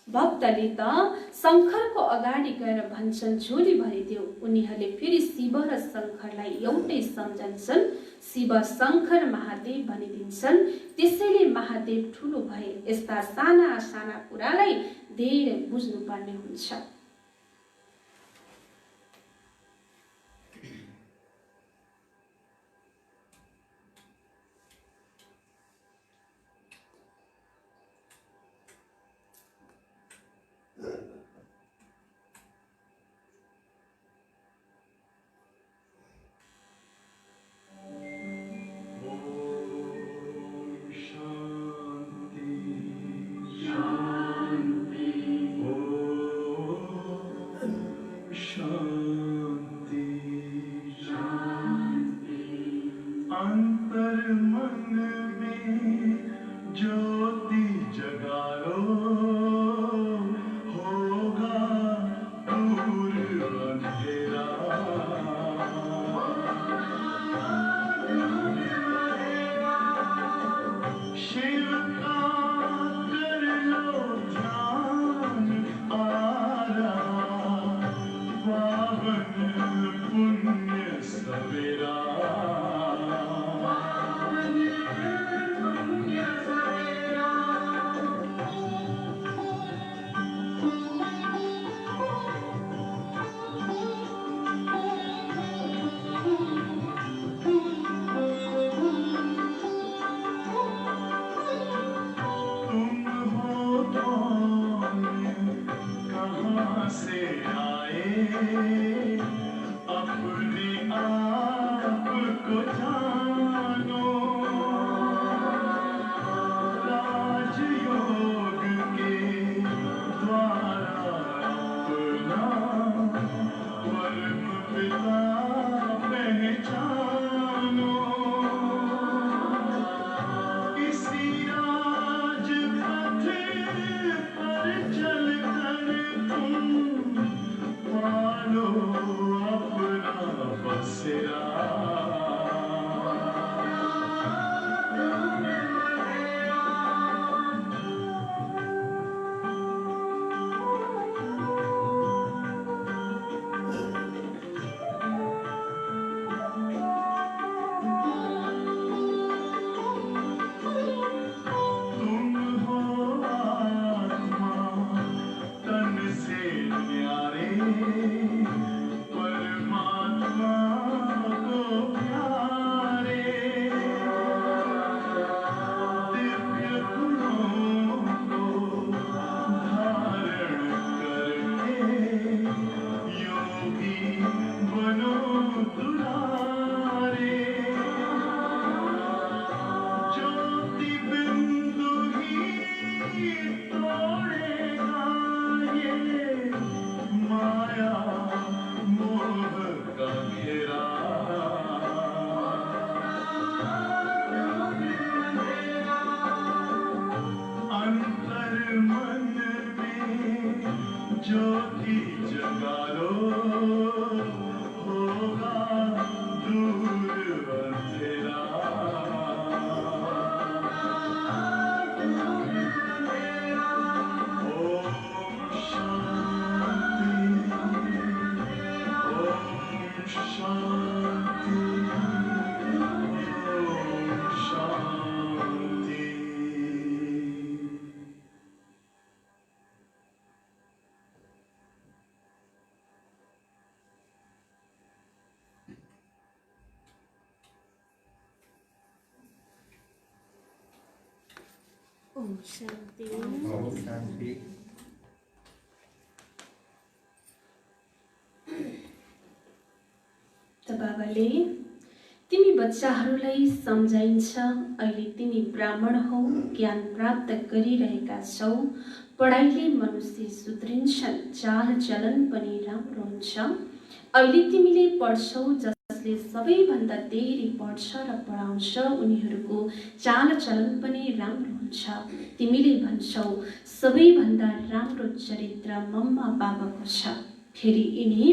भक्तले त शङ्करको अगाडि गएर भन्छन् झोली भरिदेऊ, उनीहरूले फेरि शिव र शङ्करलाई एउटै सम्झन्छन्, शिव शङ्कर महादेव भनिदिन्छन्। त्यसैले महादेव ठुलो भए यस्ता साना साना कुरालाई धेरै बुझ्नुपर्ने हुन्छ। ओम शान्ति। ओम शान्ति। त बाबाले तिमी बच्चाहरूलाई सम्झाइन्छ, अहिले तिमी ब्राह्मण हौ, ज्ञान प्राप्त गरिरहेका छौ, पढाइले मनुष्य सुध्रिन्छन्, चाल चलन पनि राम्रो हुन्छ। अहिले तिमीले पढ्छौ, जसले सबैभन्दा धेरै पढ्छ र पढाउँछ उनीहरूको चाल चलन पनि राम्रो हुन्छ। तिमीले भन्छौ सबैभन्दा राम्रो चरित्र मम्मा बाबाको छ, फेरि यिनी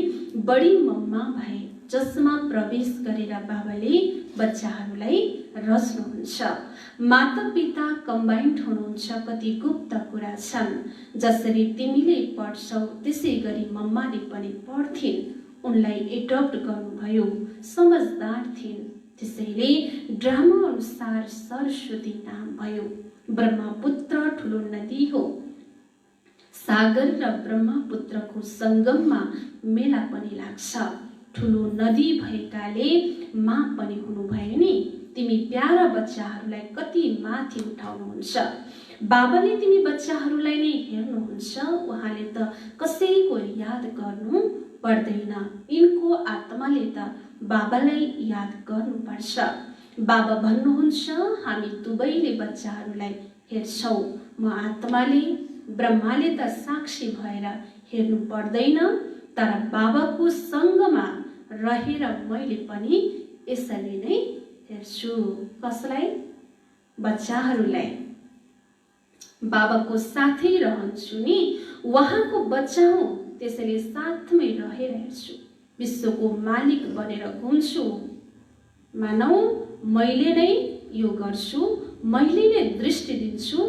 बढी मम्मा भए जसमा प्रवेश गरेर बाबाले बच्चाहरूलाई रच्नुहुन्छ। माता पिता कम्बाइन्ड हुनुहुन्छ, कति गुप्त कुरा छन्। जसरी तिमीले पढ्छौ त्यसै गरी मम्माले पनि पढ्थिन्, उनलाई एडप्ट गर्नुभयो, समझदार थिइन्, त्यसैले ड्रामा अनुसार सरस्वती नाम भयो। ब्रह्मपुत्र ठुलो नदी हो, सागर र ब्रह्मपुत्रको सङ्गममा मेला पनि लाग्छ। ठुलो नदी भएकाले माँ पनि हुनुभयो नि। तिमी प्यारा बच्चाहरूलाई कति माथि उठाउनुहुन्छ। बाबाले तिमी बच्चाहरूलाई नै हेर्नुहुन्छ, उहाँले त कसैको याद गर्नु पर्दैन, यिनको आत्माले त बाबालाई याद गर्नुपर्छ। बाबा भन्नुहुन्छ हामी दुवैले बच्चाहरूलाई हेर्छौँ, म आत्माले, ब्रह्माले त साक्षी भएर हेर्नु पर्दैन, तर बाबाको सङ्गमा रहेर मैले पनि यसरी नै हेर्छु। कसलाई? बच्चाहरूलाई। बाबाको साथै रहन्छु नि, उहाँको बच्चा हुँ, त्यसैले साथमै रहेर हेर्छु। विश्वको मालिक बनेर घुम्छु। मानौ मैले नै यो गर्छु, मैले नै दृष्टि दिन्छु,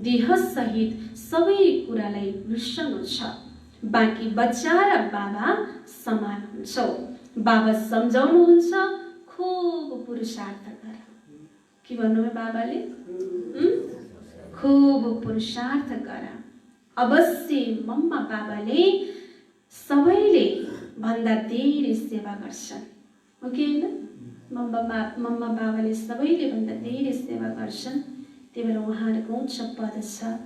देह सहित सबै कुरालाई बिर्सनु छ। बाँकी बच्चा र बाबा समान हुन्छौ। बाबा सम्झाउनुहुन्छ खुब पुरुषार्थ गर। के भन्नुभयो बाबाले? खुब पुरुषार्थ गर। अवश्य मम्मा बाबाले सबैले भन्दा धेरै सेवा गर्छन्, हो कि होइन? मम्मा बाबाले सबैले भन्दा धेरै सेवा गर्छन्, त्यही भएर उहाँहरूको उच्च पद छ।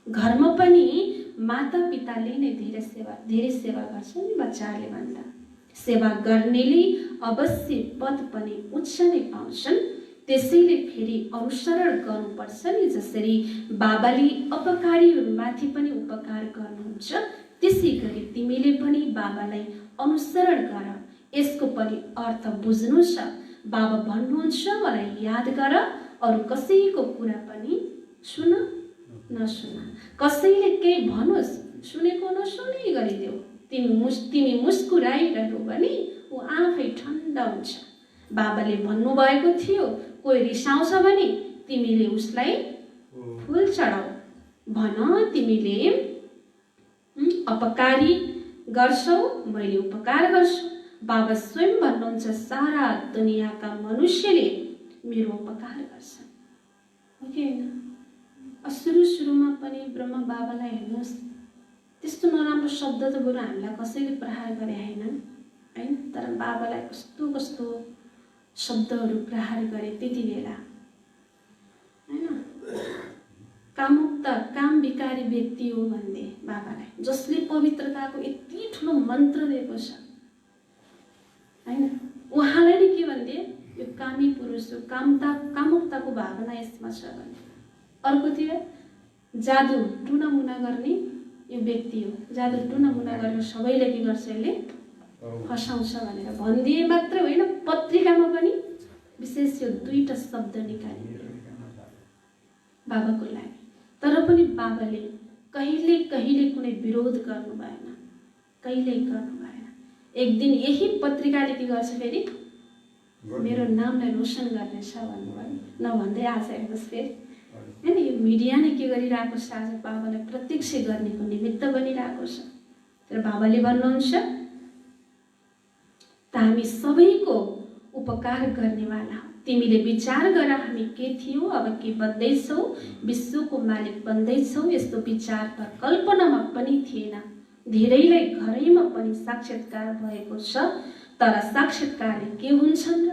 घरमा पनि माता पिताले नै धेरै सेवा गर्छन् नि बच्चाहरूले भन्दा। सेवा गर्नेले अवश्य पद पनि उच्च नै पाउँछन्। त्यसैले फेरि अनुसरण गर्नुपर्छ नि। जसरी बाबाले अपकारीहरूमाथि पनि उपकार गर्नुहुन्छ, त्यसै गरी तिमीले पनि बाबालाई अनुसरण गर। यसको पनि अर्थ बुझ्नु छ। बाबा भन्नुहुन्छ मलाई याद गर, अरू कसैको कुरा पनि सुन नसुन, कसैले केही भनोस् सुनेको नसुने गरिदेऊ। तिमी मुस्कुराइरह्यौ भने ऊ आफै ठन्डा हुन्छ। बाबाले भन्नुभएको थियो कोही रिसाउँछ भने तिमीले उसलाई फुल चढाऊ। भन तिमीले अपकारी गर्छौ, मैले उपकार गर्छु। बाबा स्वयं भन्नुहुन्छ सारा दुनियाँका मनुष्यले मेरो उपकार गर्छन्, हो कि होइन? सुरुमा पनि ब्रह्मा बाबालाई हेर्नुहोस्, त्यस्तो नराम्रो शब्द त बरु हामीलाई कसैले प्रहार गरे होइन, तर बाबालाई कस्तो कस्तो शब्दहरू प्रहार गरे त्यति बेला, होइन? कामुक्त काम विकारी व्यक्ति हो भन्ने बाबालाई, जसले पवित्रताको यति ठुलो मन्त्र दिएको छ, होइन? उहाँलाई नै के भन्थे? यो कामी पुरुष हो, कामुकताको भावना यसमा छ भने। अर्को थियो जादु टुनामुना गर्ने यो व्यक्ति हो, जादु टुनामुना गरेर सबैले के गर्छ यसले फसाउँछ भनेर भनिदिए मात्र होइन, पत्रिकामा पनि विशेष यो दुईटा शब्द निकालिदियो बाबाको लागि। तर पनि बाबाले कहिले कहिले कुनै विरोध गर्नु भएन, कहिल्यै गर्नु भएन। एक दिन यही पत्रिकाले के गर्छ फेरि मेरो नामलाई रोशन गर्नेछ भन्नुभयो, नभन्दै आज हेर्नुहोस् फेरि, होइन? यो मिडिया नै के गरिरहेको छ? आज बाबालाई प्रत्यक्ष गर्नेको निमित्त बनिरहेको छ। तर बाबाले भन्नुहुन्छ त हामी सबैको उपकार गर्नेवाला हौ। तिमीले विचार गर हामी के थियौँ, अब के बन्दैछौ, विश्वको मालिक बन्दैछौ। यस्तो विचार त कल्पनामा पनि थिएन। धेरैलाई घरैमा पनि साक्षात्कार भएको छ, तर साक्षात्कारले के हुन्छन् र?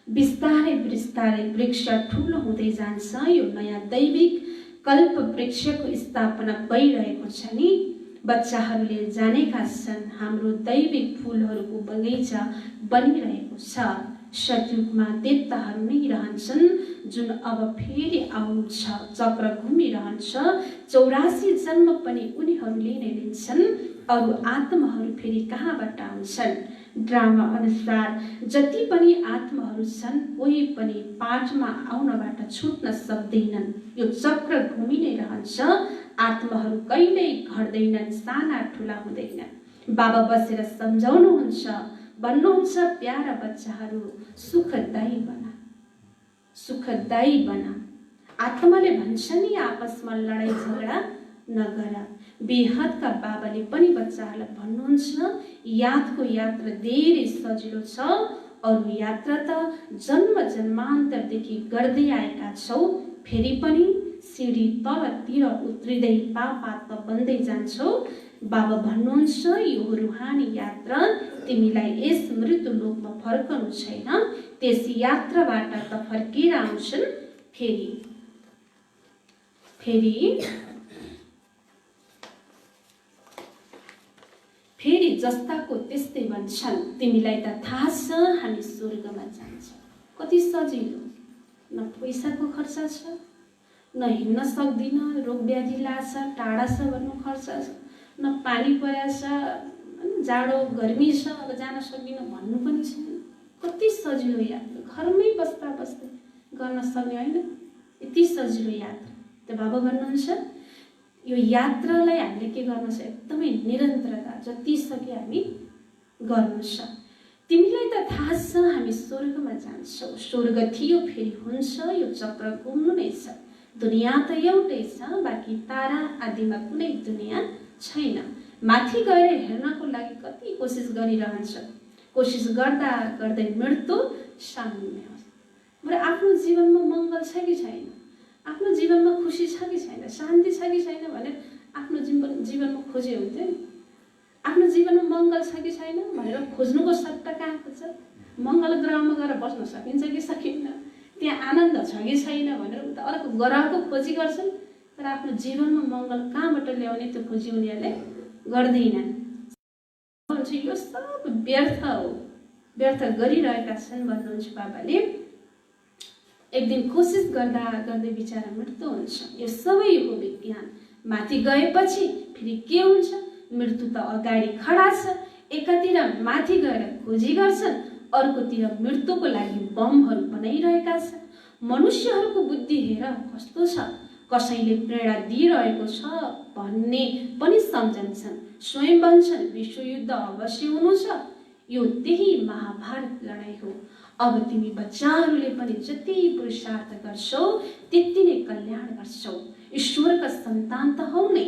बिस्तारै बिस्तारै वृक्ष ठुलो हुँदै जान्छ। यो नयाँ दैविक कल्प वृक्षको स्थापना भइरहेको छ नि। बच्चाहरूले जानेका छन् हाम्रो दैविक फुलहरूको बगैँचा बनिरहेको छ। सतयुगमा देवताहरू नै रहन्छन् जुन अब फेरि आउनु छ। चक्र घुमिरहन्छ, 84 जन्म पनि उनीहरूले नै लिन्छन्। अरू आत्माहरू फेरि कहाँबाट आउँछन्? ड्रामा अनुसार जति पनि आत्माहरू छन् कोही पनि पाठमा आउनबाट छुट्न सक्दैनन्। यो चक्र घुमि नै रहन्छ। आत्माहरू कहिल्यै घट्दैनन्, साना ठुला हुँदैनन्। बाबा बसेर सम्झाउनुहुन्छ, भन्नुहुन्छ प्यारा बच्चाहरू सुखदायी बना, सुखदायी बना। आत्माले भन्छ नि आपसमा लडाई झगडा नगर। बेहदका बाबाले पनि बच्चाहरूलाई भन्नुहुन्छ यादको यात्रा धेरै सजिलो छ। अरू यात्रा त जन्म जन्मान्तरदेखि गर्दै आएका छौ, फेरि पनि सिडी तलतिर उत्रिँदै पापात बन्दै जान्छौ। बाबा भन्नुहुन्छ यो रुहानी यात्रा तिमीलाई यस मृत्यु लोकमा फर्कनु छैन। त्यस यात्राबाट त फर्केर आउँछन् फेरि जस्ताको त्यस्तै भन्छन्। तिमीलाई त थाहा छ हामी स्वर्गमा जान्छौँ। कति सजिलो, न पैसाको खर्च छ, न हिँड्न सक्दिन, रोग व्याधि लाग्छ, टाढा छ भन्नु खर्च छ, न पानी परेको छ, जाडो गर्मी छ, अब जान सक्दिन भन्नु पनि छैन। कति सजिलो यात्रा, घरमै बस्दा बस्दै गर्न सक्ने होइन, यति सजिलो यात्रा। त बाबा भन्नुहुन्छ यो यात्रालाई हामीले के गर्नु छ? एकदमै निरन्तरता जति सके हामी गर्नु छ। तिमीलाई त थाहा छ हामी स्वर्गमा जान्छौँ। स्वर्ग थियो फेरि हुन्छ, यो चक्र घुम्नु नै छ। दुनियाँ त एउटै छ, बाँकी तारा आदिमा कुनै दुनियाँ छैन। माथि गएर हेर्नको लागि कति कोसिस गरिरहन्छ, कोसिस गर्दा गर्दै मृत्यु सामुन्ने हो। बरु आफ्नो जीवनमा मङ्गल छ कि छैन, आफ्नो जीवनमा खुसी छ कि छैन, शान्ति छ कि छैन भनेर आफ्नो जीवनमा खोजे हुन्थ्यो नि। आफ्नो जीवनमा मङ्गल छ कि छैन भनेर खोज्नुको सट्टा कहाँ खोज्छ? मङ्गल ग्रहमा गएर बस्न सकिन्छ कि सकिन्न, त्यहाँ आनन्द छ कि छैन भनेर उता अर्को ग्रहको खोजी गर्छन्। तर आफ्नो जीवनमा मङ्गल कहाँबाट ल्याउने त्यो खोजी उनीहरूले गर्दैनन्। यो सब व्यर्थ हो, व्यर्थ गरिरहेका छन् भन्नुहुन्छ बाबाले। एक दिन कोसिस गर्दा गर्दै बिचारा मृत्यु हुन्छ। यो सबै हो विज्ञान। माथि गएपछि फेरि के हुन्छ? मृत्यु त अगाडि खडा छ। एकातिर माथि गएर खोजी गर्छन्, अर्कोतिर मृत्युको लागि बमहरू बनाइरहेका छन्। मनुष्यहरूको बुद्धि हेर कस्तो छ, कसैले प्रेरणा दिइरहेको छ भन्ने पनि सम्झन्छन्। स्वयं भन्छन् विश्वयुद्ध अवश्य हुनु छ, यो त्यही महाभारत लडाईँ हो। अब तिमी बच्चाहरूले पनि जति पुरुषार्थ गर्छौ त्यति नै कल्याण गर्छौ। ईश्वरका सन्तान त हौ नै,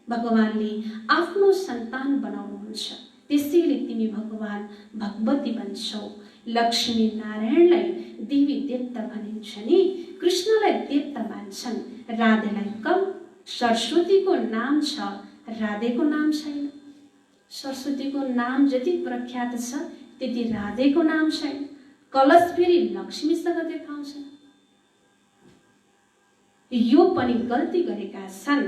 भगवानले आफ्नो सन्तान बनाउनुहुन्छ। त्यसैले तिमी भगवान भगवती बन्छौ। लक्ष्मी नारायणलाई देवी देवता भनिन्छ नि, कृष्णलाई देवता मान्छन्, राधेलाई कम। सरस्वतीको नाम छ, राधेको नाम छैन। सरस्वतीको नाम जति प्रख्यात छ त्यति राधेको नाम छैन। कलश फेरि लक्ष्मीसँग देखाउँछ। यो पनि गल्ती गरेका छन्।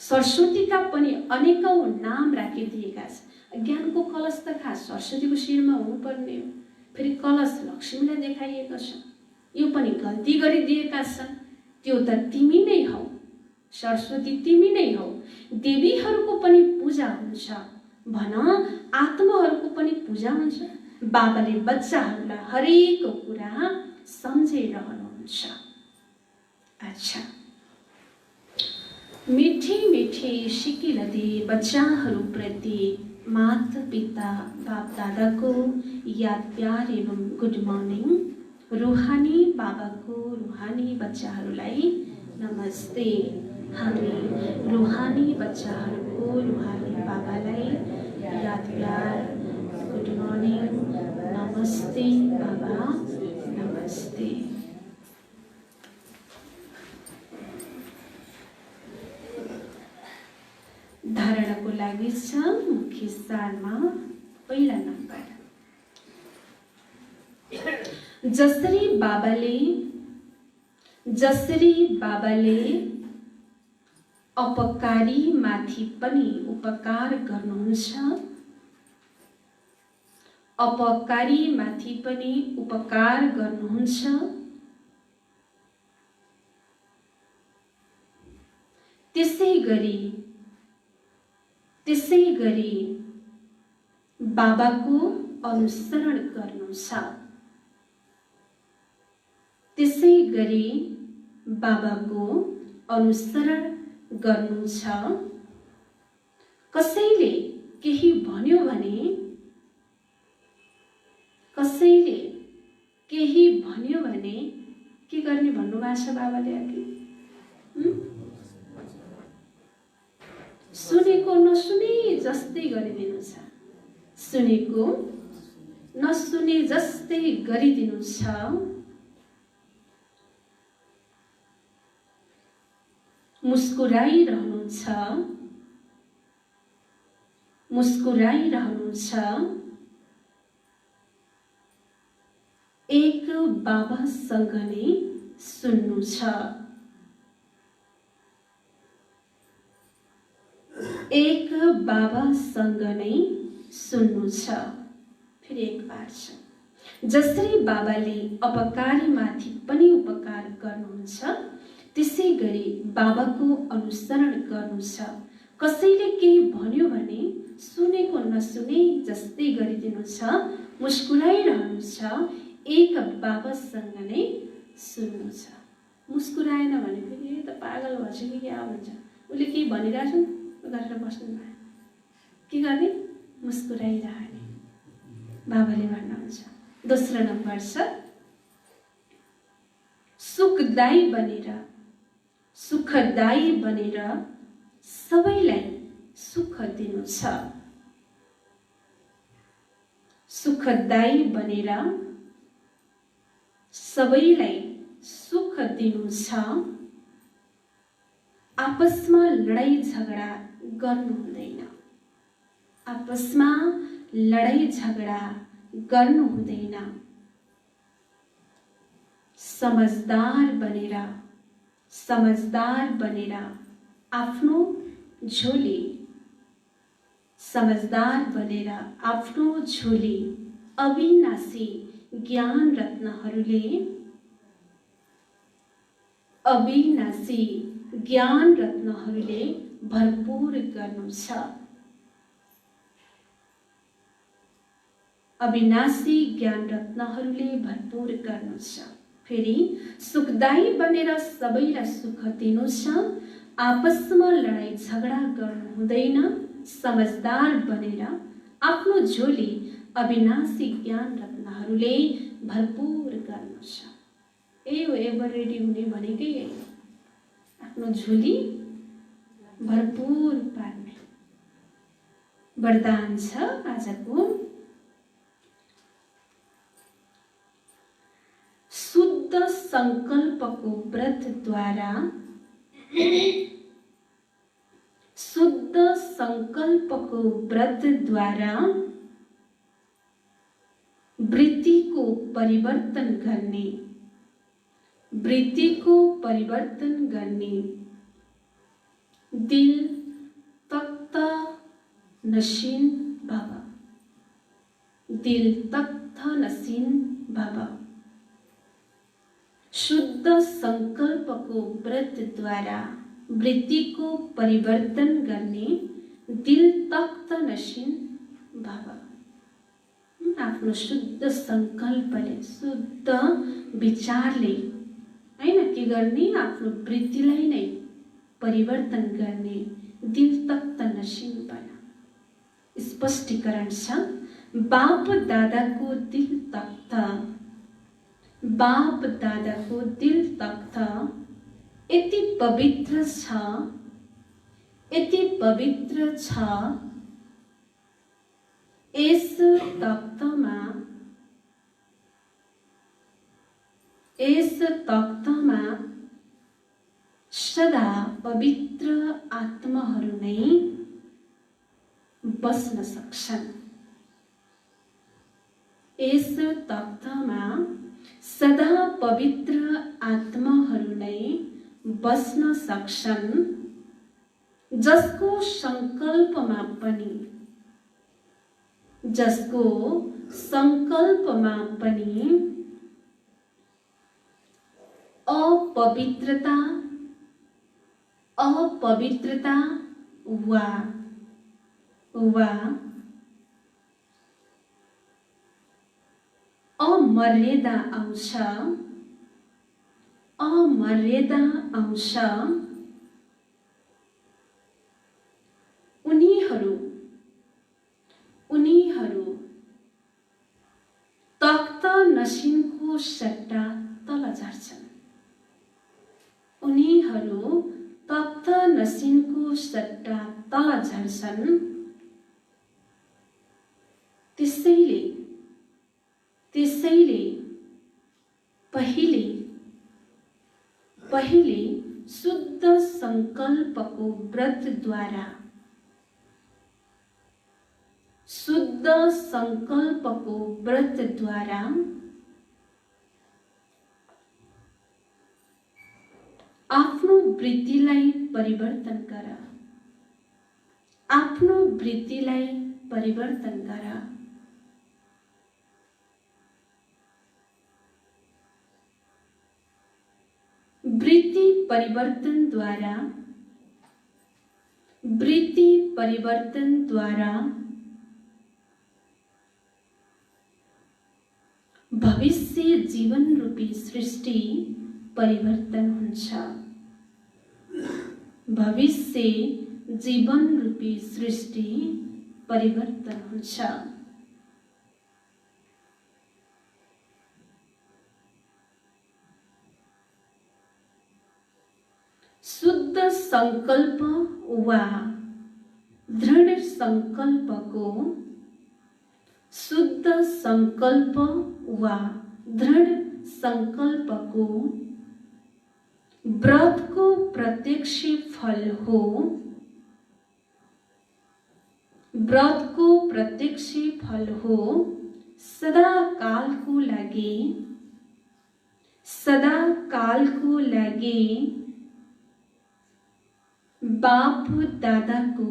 सरस्वतीका पनि अनेकौं नाम राखिदिएका छन्। ज्ञानको कलश त खास सरस्वतीको शिरमा हुनुपर्ने हो, फेरि कलश लक्ष्मीलाई देखाइएको छ। यो पनि गल्ती गरिदिएका छन्। त्यो त तिमी नै हौ, सरस्वती तिमी नै हौ। देवीहरूको पनि पूजा हुन्छ भन, आत्माहरूको पनि पूजा हुन्छ। बाबाले बच्चाहरूलाई हरेक कुरा सम्झाइरहनुहुन्छ। अच्छा, मिठी मिठी सिकिल दे बच्चाहरूप्रति माता पिता बाप दादाको याद प्यार एवं गुड मर्निङ। रुहानी बाबाको रुहानी बच्चाहरूलाई नमस्ते। हामी रुहानी बच्चाहरूको रुहानी बाबालाई याद प्यार गुड मर्निङ, नमस्ते बाबा, नमस्ते। धारणाको लागि छ मुख्य सारमा पहिला नम्बर। जसरी बाबाले जसरी बाबाले अपकारी माथि पनि उपकार गर्नुहुन्छ, अपकारी माथि पनि उपकार गर्नुहुन्छ, त्यसै गरी बाबाको अनुसरण गर्नु छ, त्यसै गरी बाबाको अनुसरण गर्नु छ। कसैले केही भन्यो भने, कसैले केही भन्यो भने के गर्ने भन्नुभएको छ बाबाले अघि? सुनेको नसुने जस्तै गरिदिनु छ, सुनेको नसुने जस्तै गरिदिनु छ। मुस्कुराइरहनुहुन्छ, मुस्कुराइरहनुहुन्छ। एक बाबासँग नै सुन्नु छ, एक बाबासँग नै सुन्नु छ। फेरि एक बार छ। जसरी बाबाले अपकारीमाथि पनि उपकार गर्नुहुन्छ, त्यसै गरी बाबाको अनुसरण गर्नु छ। कसैले केही भन्यो भने सुनेको नसुने जस्तै गरिदिनु छ, मुस्कुराइरहनु छ। एक बाबासँग नै सुन्नु छ। मुस्कुराएन भने फेरि त पागल भएछ कि क्या भन्छ, उसले केही भनिरहेछ गरेर बस्नु भयो। के गर्ने? मुस्कुराइरहने बाबाले भन्नुहुन्छ। दोस्रो नम्बर छ सुखदायी बनेर, सुखदायी बनेर सबैलाई सुख दिनु छ, सुखदायी बनेर सबैलाई सुख दिनु छ। आपसमा लडाई झगडा गर्नु हुँदैन, आपसमा लडाई झगडा गर्नु हुँदैन। समझदार बनेर, समझदार बनेर आफ्नो झोली, समझदार बनेर आफ्नो झोली अविनाशी ज्ञान रत्नहरूले, अविनाशी ज्ञान रत्नहरूले भरपूर गर्नु छ, अविनाशी ज्ञान रत्नहरूले भरपूर गर्नु छ। फेरि सुखदायी बनेर सबैलाई सुख दिनु छ। आपसमा लडाई झगडा गर्नु हुँदैन। समझदार बनेर आफ्नो झोली अविनाशी ज्ञान रत्नहरूले भरपूर गर्नु छ। एभर रेडी हुने भनेकै आफ्नो झोली भरपूर पार्ने वरदान छ आजको। शुद्ध संकल्पको व्रतद्वारा, शुद्ध संकल्पको व्रतद्वारा वृत्तिको परिवर्तन गर्ने, वृत्तिको परिवर्तन गर्ने दिल तख्त नशीन भव, दिल तख्त नशीन भव। शुद्ध संकल्पको व्रतद्वारा वृत्तिको परिवर्तन गर्ने दिल तख्त नशीन भव। आफ्नो शुद्ध संकल्पले, शुद्ध विचारले हैन के गर्ने, आफ्नो वृत्तिलाई नै परिवर्तन गर्ने दिल तख्त नशीन बना। स्पष्टीकरण छ बाप दादाको दिल तख्त, बाप दादाको दिल तख्त यति पवित्र छ, यति पवित्र छ। यस तख्तमा, यस तख्तमा सदा पवित्र आत्माहरू नै बस्न सक्छन्। यस तख्तमा सदा पवित्र आत्माहरू नै बस्न सक्छन्, जसको संकल्पमा पनि अपवित्रता वा अमर्यादा आउँछ। उनीहरू तख्त नसिनको सट्टा तल झर्छन्। त्यसैले पहिले शुद्ध संकल्पको व्रतद्वारा आफ्नो वृत्तिलाई परिवर्तन गर। वृत्ति परिवर्तनद्वारा भविष्य जीवन रूपी सृष्टि परिवर्तन हुन्छ। शुद्ध संकल्प वा दृढ संकल्पको व्रतको प्रत्यक्ष फल हो। सदा कालको लागि बाप दादाको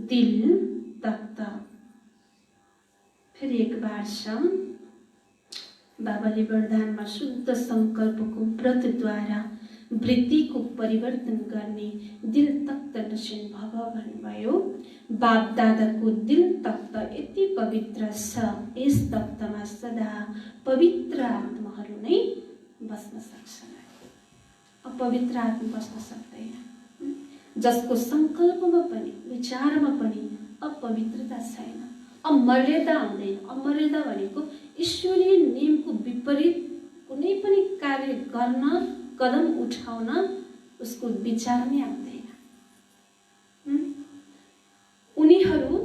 दिल तख्त। फिर एक बार बाबाले वरदानमा शुद्ध संकल्पको व्रतद्वारा वृत्तिको परिवर्तन गर्ने दिल तख्त नसिन भव भन्नुभयो। बाप दादाको दिल तख्त यति पवित्र छ, यस तख्तमा सदा पवित्र आत्माहरू नै बस्न सक्छन्। अपवित्र आत्मा बस्न सक्दैन, जसको संकल्पमा पनि विचारमा पनि अपवित्रता छैन, अमर्यादा आउँदैन। अमर्यादा भनेको ईश्वरीय नियमको विपरीत कुनै पनि कार्य गर्न, कदम उठाउन उसको विचार नै आउँदैन। उनीहरू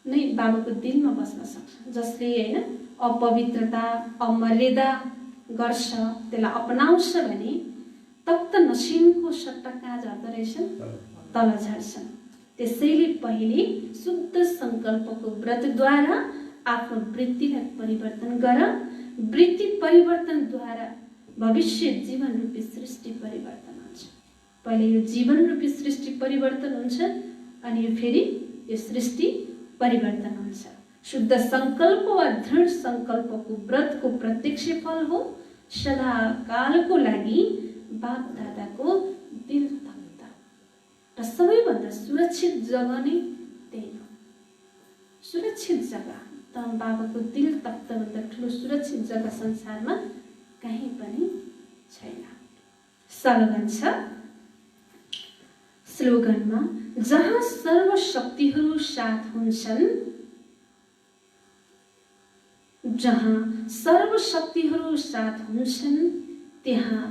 नै बाबाको दिलमा बस्न सक्छन्। जसले हैन अपवित्रता अमर्यादा गर्छ, त्यसलाई अपनाउँछ भने तख्त नसिनको सट्टा कहाँ झर्दो रहेछन्? तल झर्छन्। त्यसैले पहिले शुद्ध संकल्पको व्रतद्वारा आफ्नो वृत्तिलाई परिवर्तन गर। वृत्ति परिवर्तनद्वारा भविष्य जीवन रूपी सृष्टि परिवर्तन हुन्छ। पहिले यो जीवन रूपी सृष्टि परिवर्तन हुन्छ, अनि फेरि यो सृष्टि परिवर्तन हुन्छ। शुद्ध संकल्प वा दृढ संकल्पको व्रतको प्रत्यक्ष फल हो। सदा कालको लागि बाप दादाको दिल तख्त र सबैभन्दा सुरक्षित जग्गा नै त्यही हो। सुरक्षित जग्गा त बाबाको दिल तख्तभन्दा ठुलो सुरक्षित जग्गा संसारमा कहीँ पनि छैन। स्लोगनमा जहाँ सर्वशक्तिहरू साथ हुन्छन्, त्यहाँ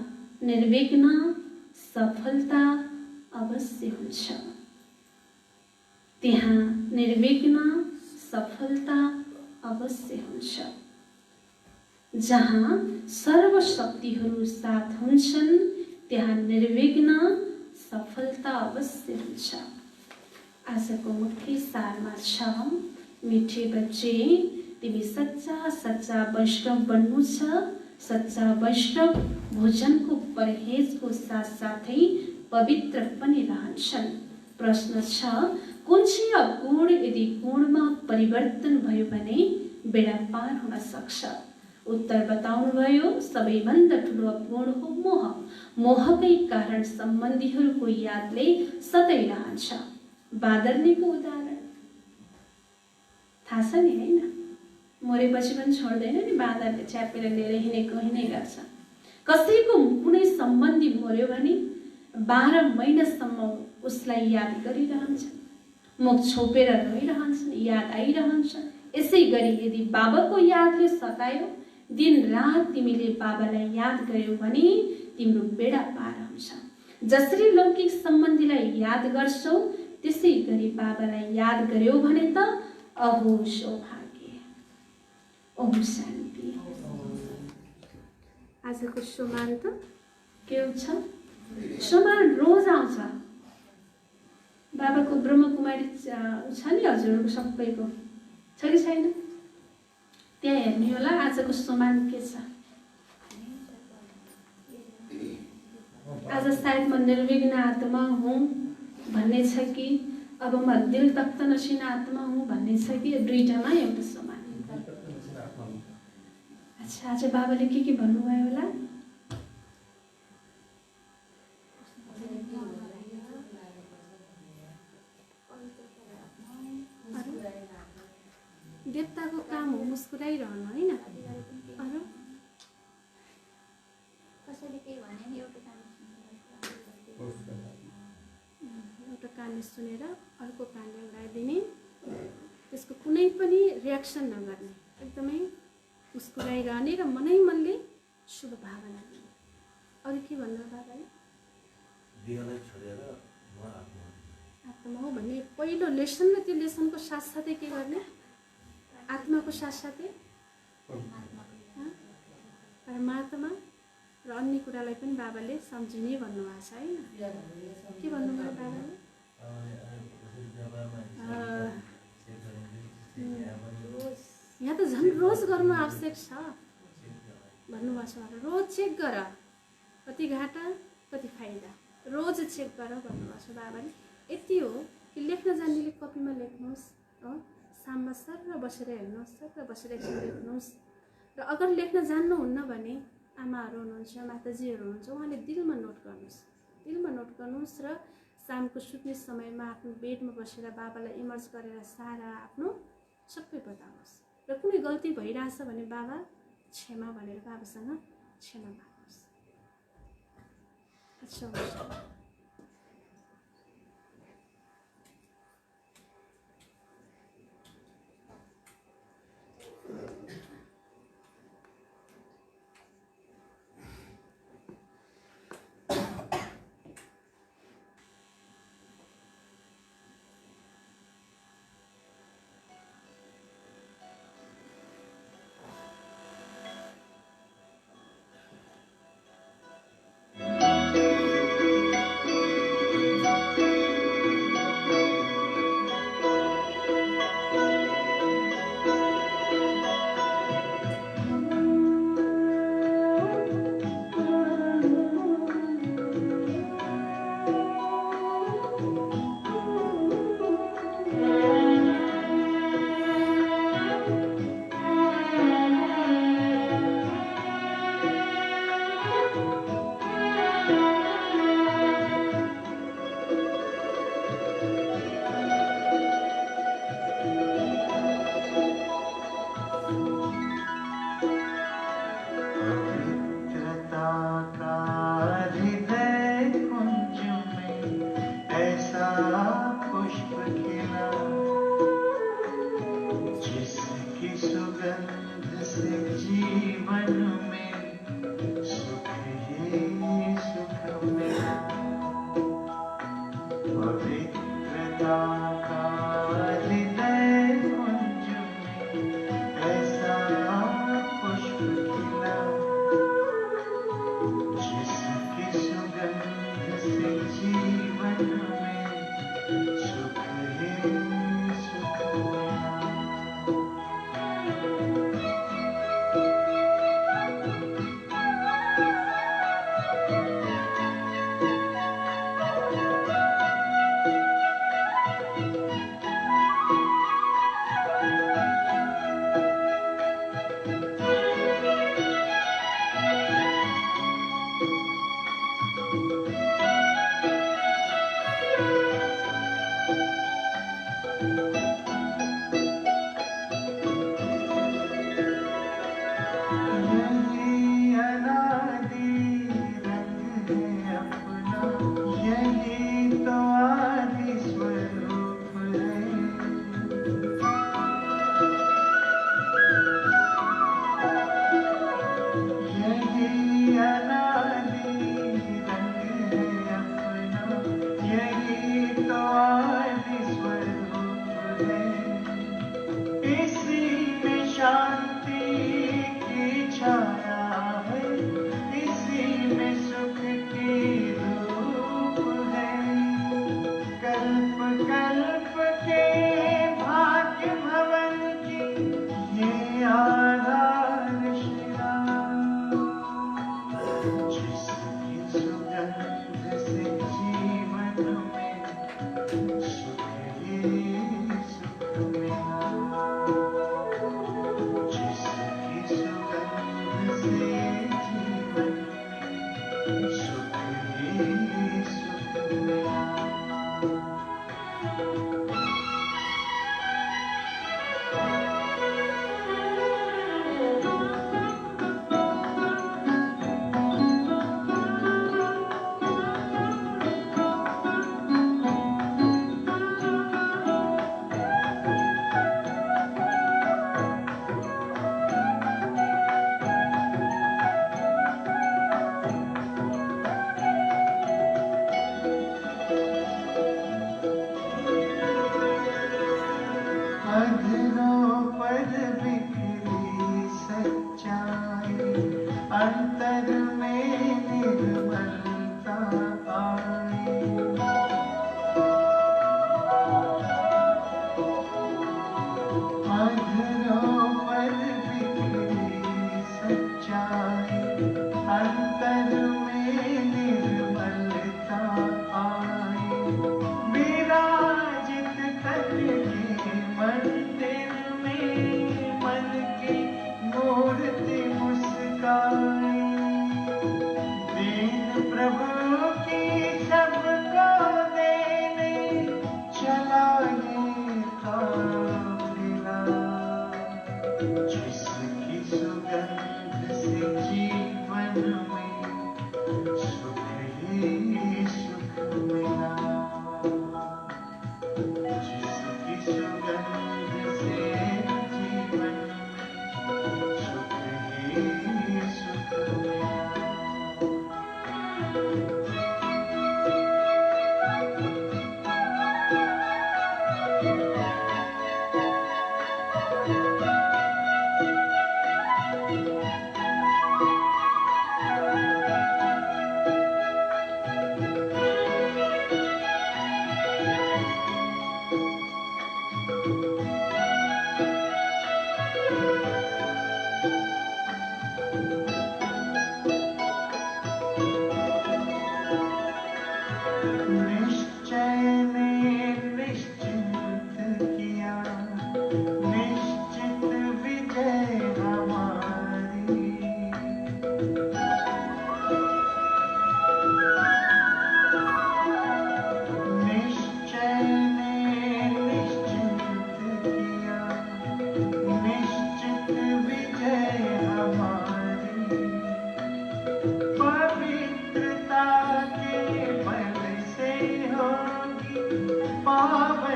निर्विघ्न सफलता अवश्य हुन्छ। जहाँ सर्वशक्तिहरू साथ हुन्छन्, त्यहाँ निर्विघ्न सफलता अवश्य हुन्छ। आजको मुख्य सारमा छ, मिठे बच्चे तिमी सच्चा सच्चा वैष्णव बन्नु छ। सच्चा वैष्णव भोजनको परहेजको साथसाथै पवित्र पनि रहन्छन्। प्रश्न छ, कुन चाहिँ अगुण यदि गुणमा परिवर्तन भयो भने बेडा पार हुन सक्छ? उत्तर बताउनुभयो, सबैभन्दा ठुलो अगुण हो मोह। मोहकै कारण सम्बन्धीहरूको यादले सधैँ रहन्छ। बादर्नेको उदाहरण थाहा छ नि होइन? मरेपछि पनि छोड्दैन नि, बाँदरले च्यापेर लिएर हिँड्ने गर्छ। कसैको कुनै सम्बन्धी मर्यो भने 12 महिनासम्म उसलाई याद गरिरहन्छ, मुख छोपेर रोइरहन्छन्, याद आइरहन्छ। यसै गरी यदि बाबाको यादले सतायो, दिन रात तिमीले बाबालाई याद गर्यौ भने तिम्रो बेडा पार हुन्छ। जसरी लौकिक सम्बन्धीलाई याद गर्छौ, त्यसै गरी बाबालाई याद गर्यौ भने त अहो सौभाग्य। ओम शान्ति। आजको सोमवार त के छ? सोमवार रोज आउँछ। बाबाको ब्रह्मकुमारी छ नि हजुरहरूको सबैको, छ कि छैन? त्यहाँ हेर्ने होला आजको सोमवार के छ। आज सायद म निर्विघ्न आत्मा हुँ भन्ने छ कि अब म दिल तख्त नसिन आत्मा हुँ भन्ने छ कि दुईटामा एउटा सोमवार? अच्छा, आज बाबाले के भन्नुभयो होला? देवताको काम हो मुस्कुराइरहनु होइन? अरू कसैले केही भने नि एउटा कानले सुनेर अर्को कानले उडाइदिने, त्यसको कुनै पनि रियाक्सन नगर्ने, एकदमै मुस्कुराइरहने र मनै मनले शुभ भावना दिने। अरू के भन्नु बाबाले? देहलाई छोडेर म आत्मा हो भन्ने पहिलो लेसन र त्यो लेसनको साथसाथै के गर्ने? आत्माको साथसाथै परमात्मा र अन्य कुरालाई पनि बाबाले सम्झिने भन्नुभएको छ होइन? के भन्नुभयो बाबाले? यहाँ त झन् रोज गर्नु आवश्यक छ भन्नुभएको छ। रोज चेक गर, कति घाटा कति फाइदा, रोज चेक गर भन्नुभएको छ बाबाले। यति हो कि लेख्न जान्नेले कपीमा लेख्नुहोस्, साममा सर बसेर हेर्नुहोस्, सर बसेर एकछिन लेख्नुहोस्। र अगर लेख्न जान्नुहुन्न भने आमाहरू हुनुहुन्छ, माताजीहरू हुनुहुन्छ, उहाँले दिलमा नोट गर्नुहोस् र शामको सुत्ने समयमा आफ्नो बेडमा बसेर बाबालाई इमर्ज गरेर सारा आफ्नो सबै बताउनुहोस्। र कुनै गल्ती भइरहेछ भने बाबा क्षमा भनेर बाबासँग क्षमा माग्नुहोस्। अच्छा,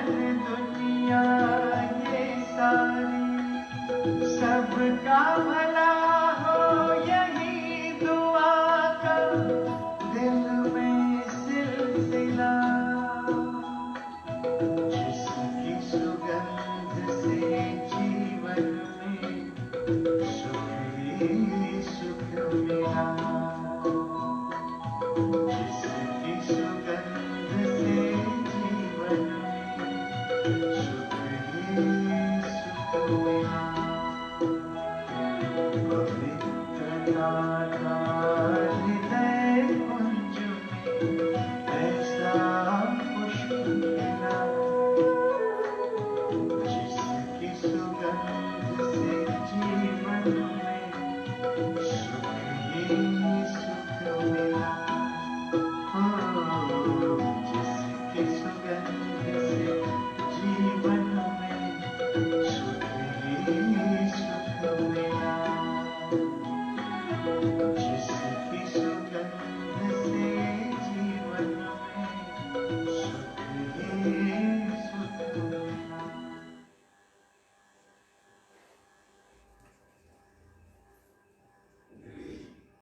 दुनिया ये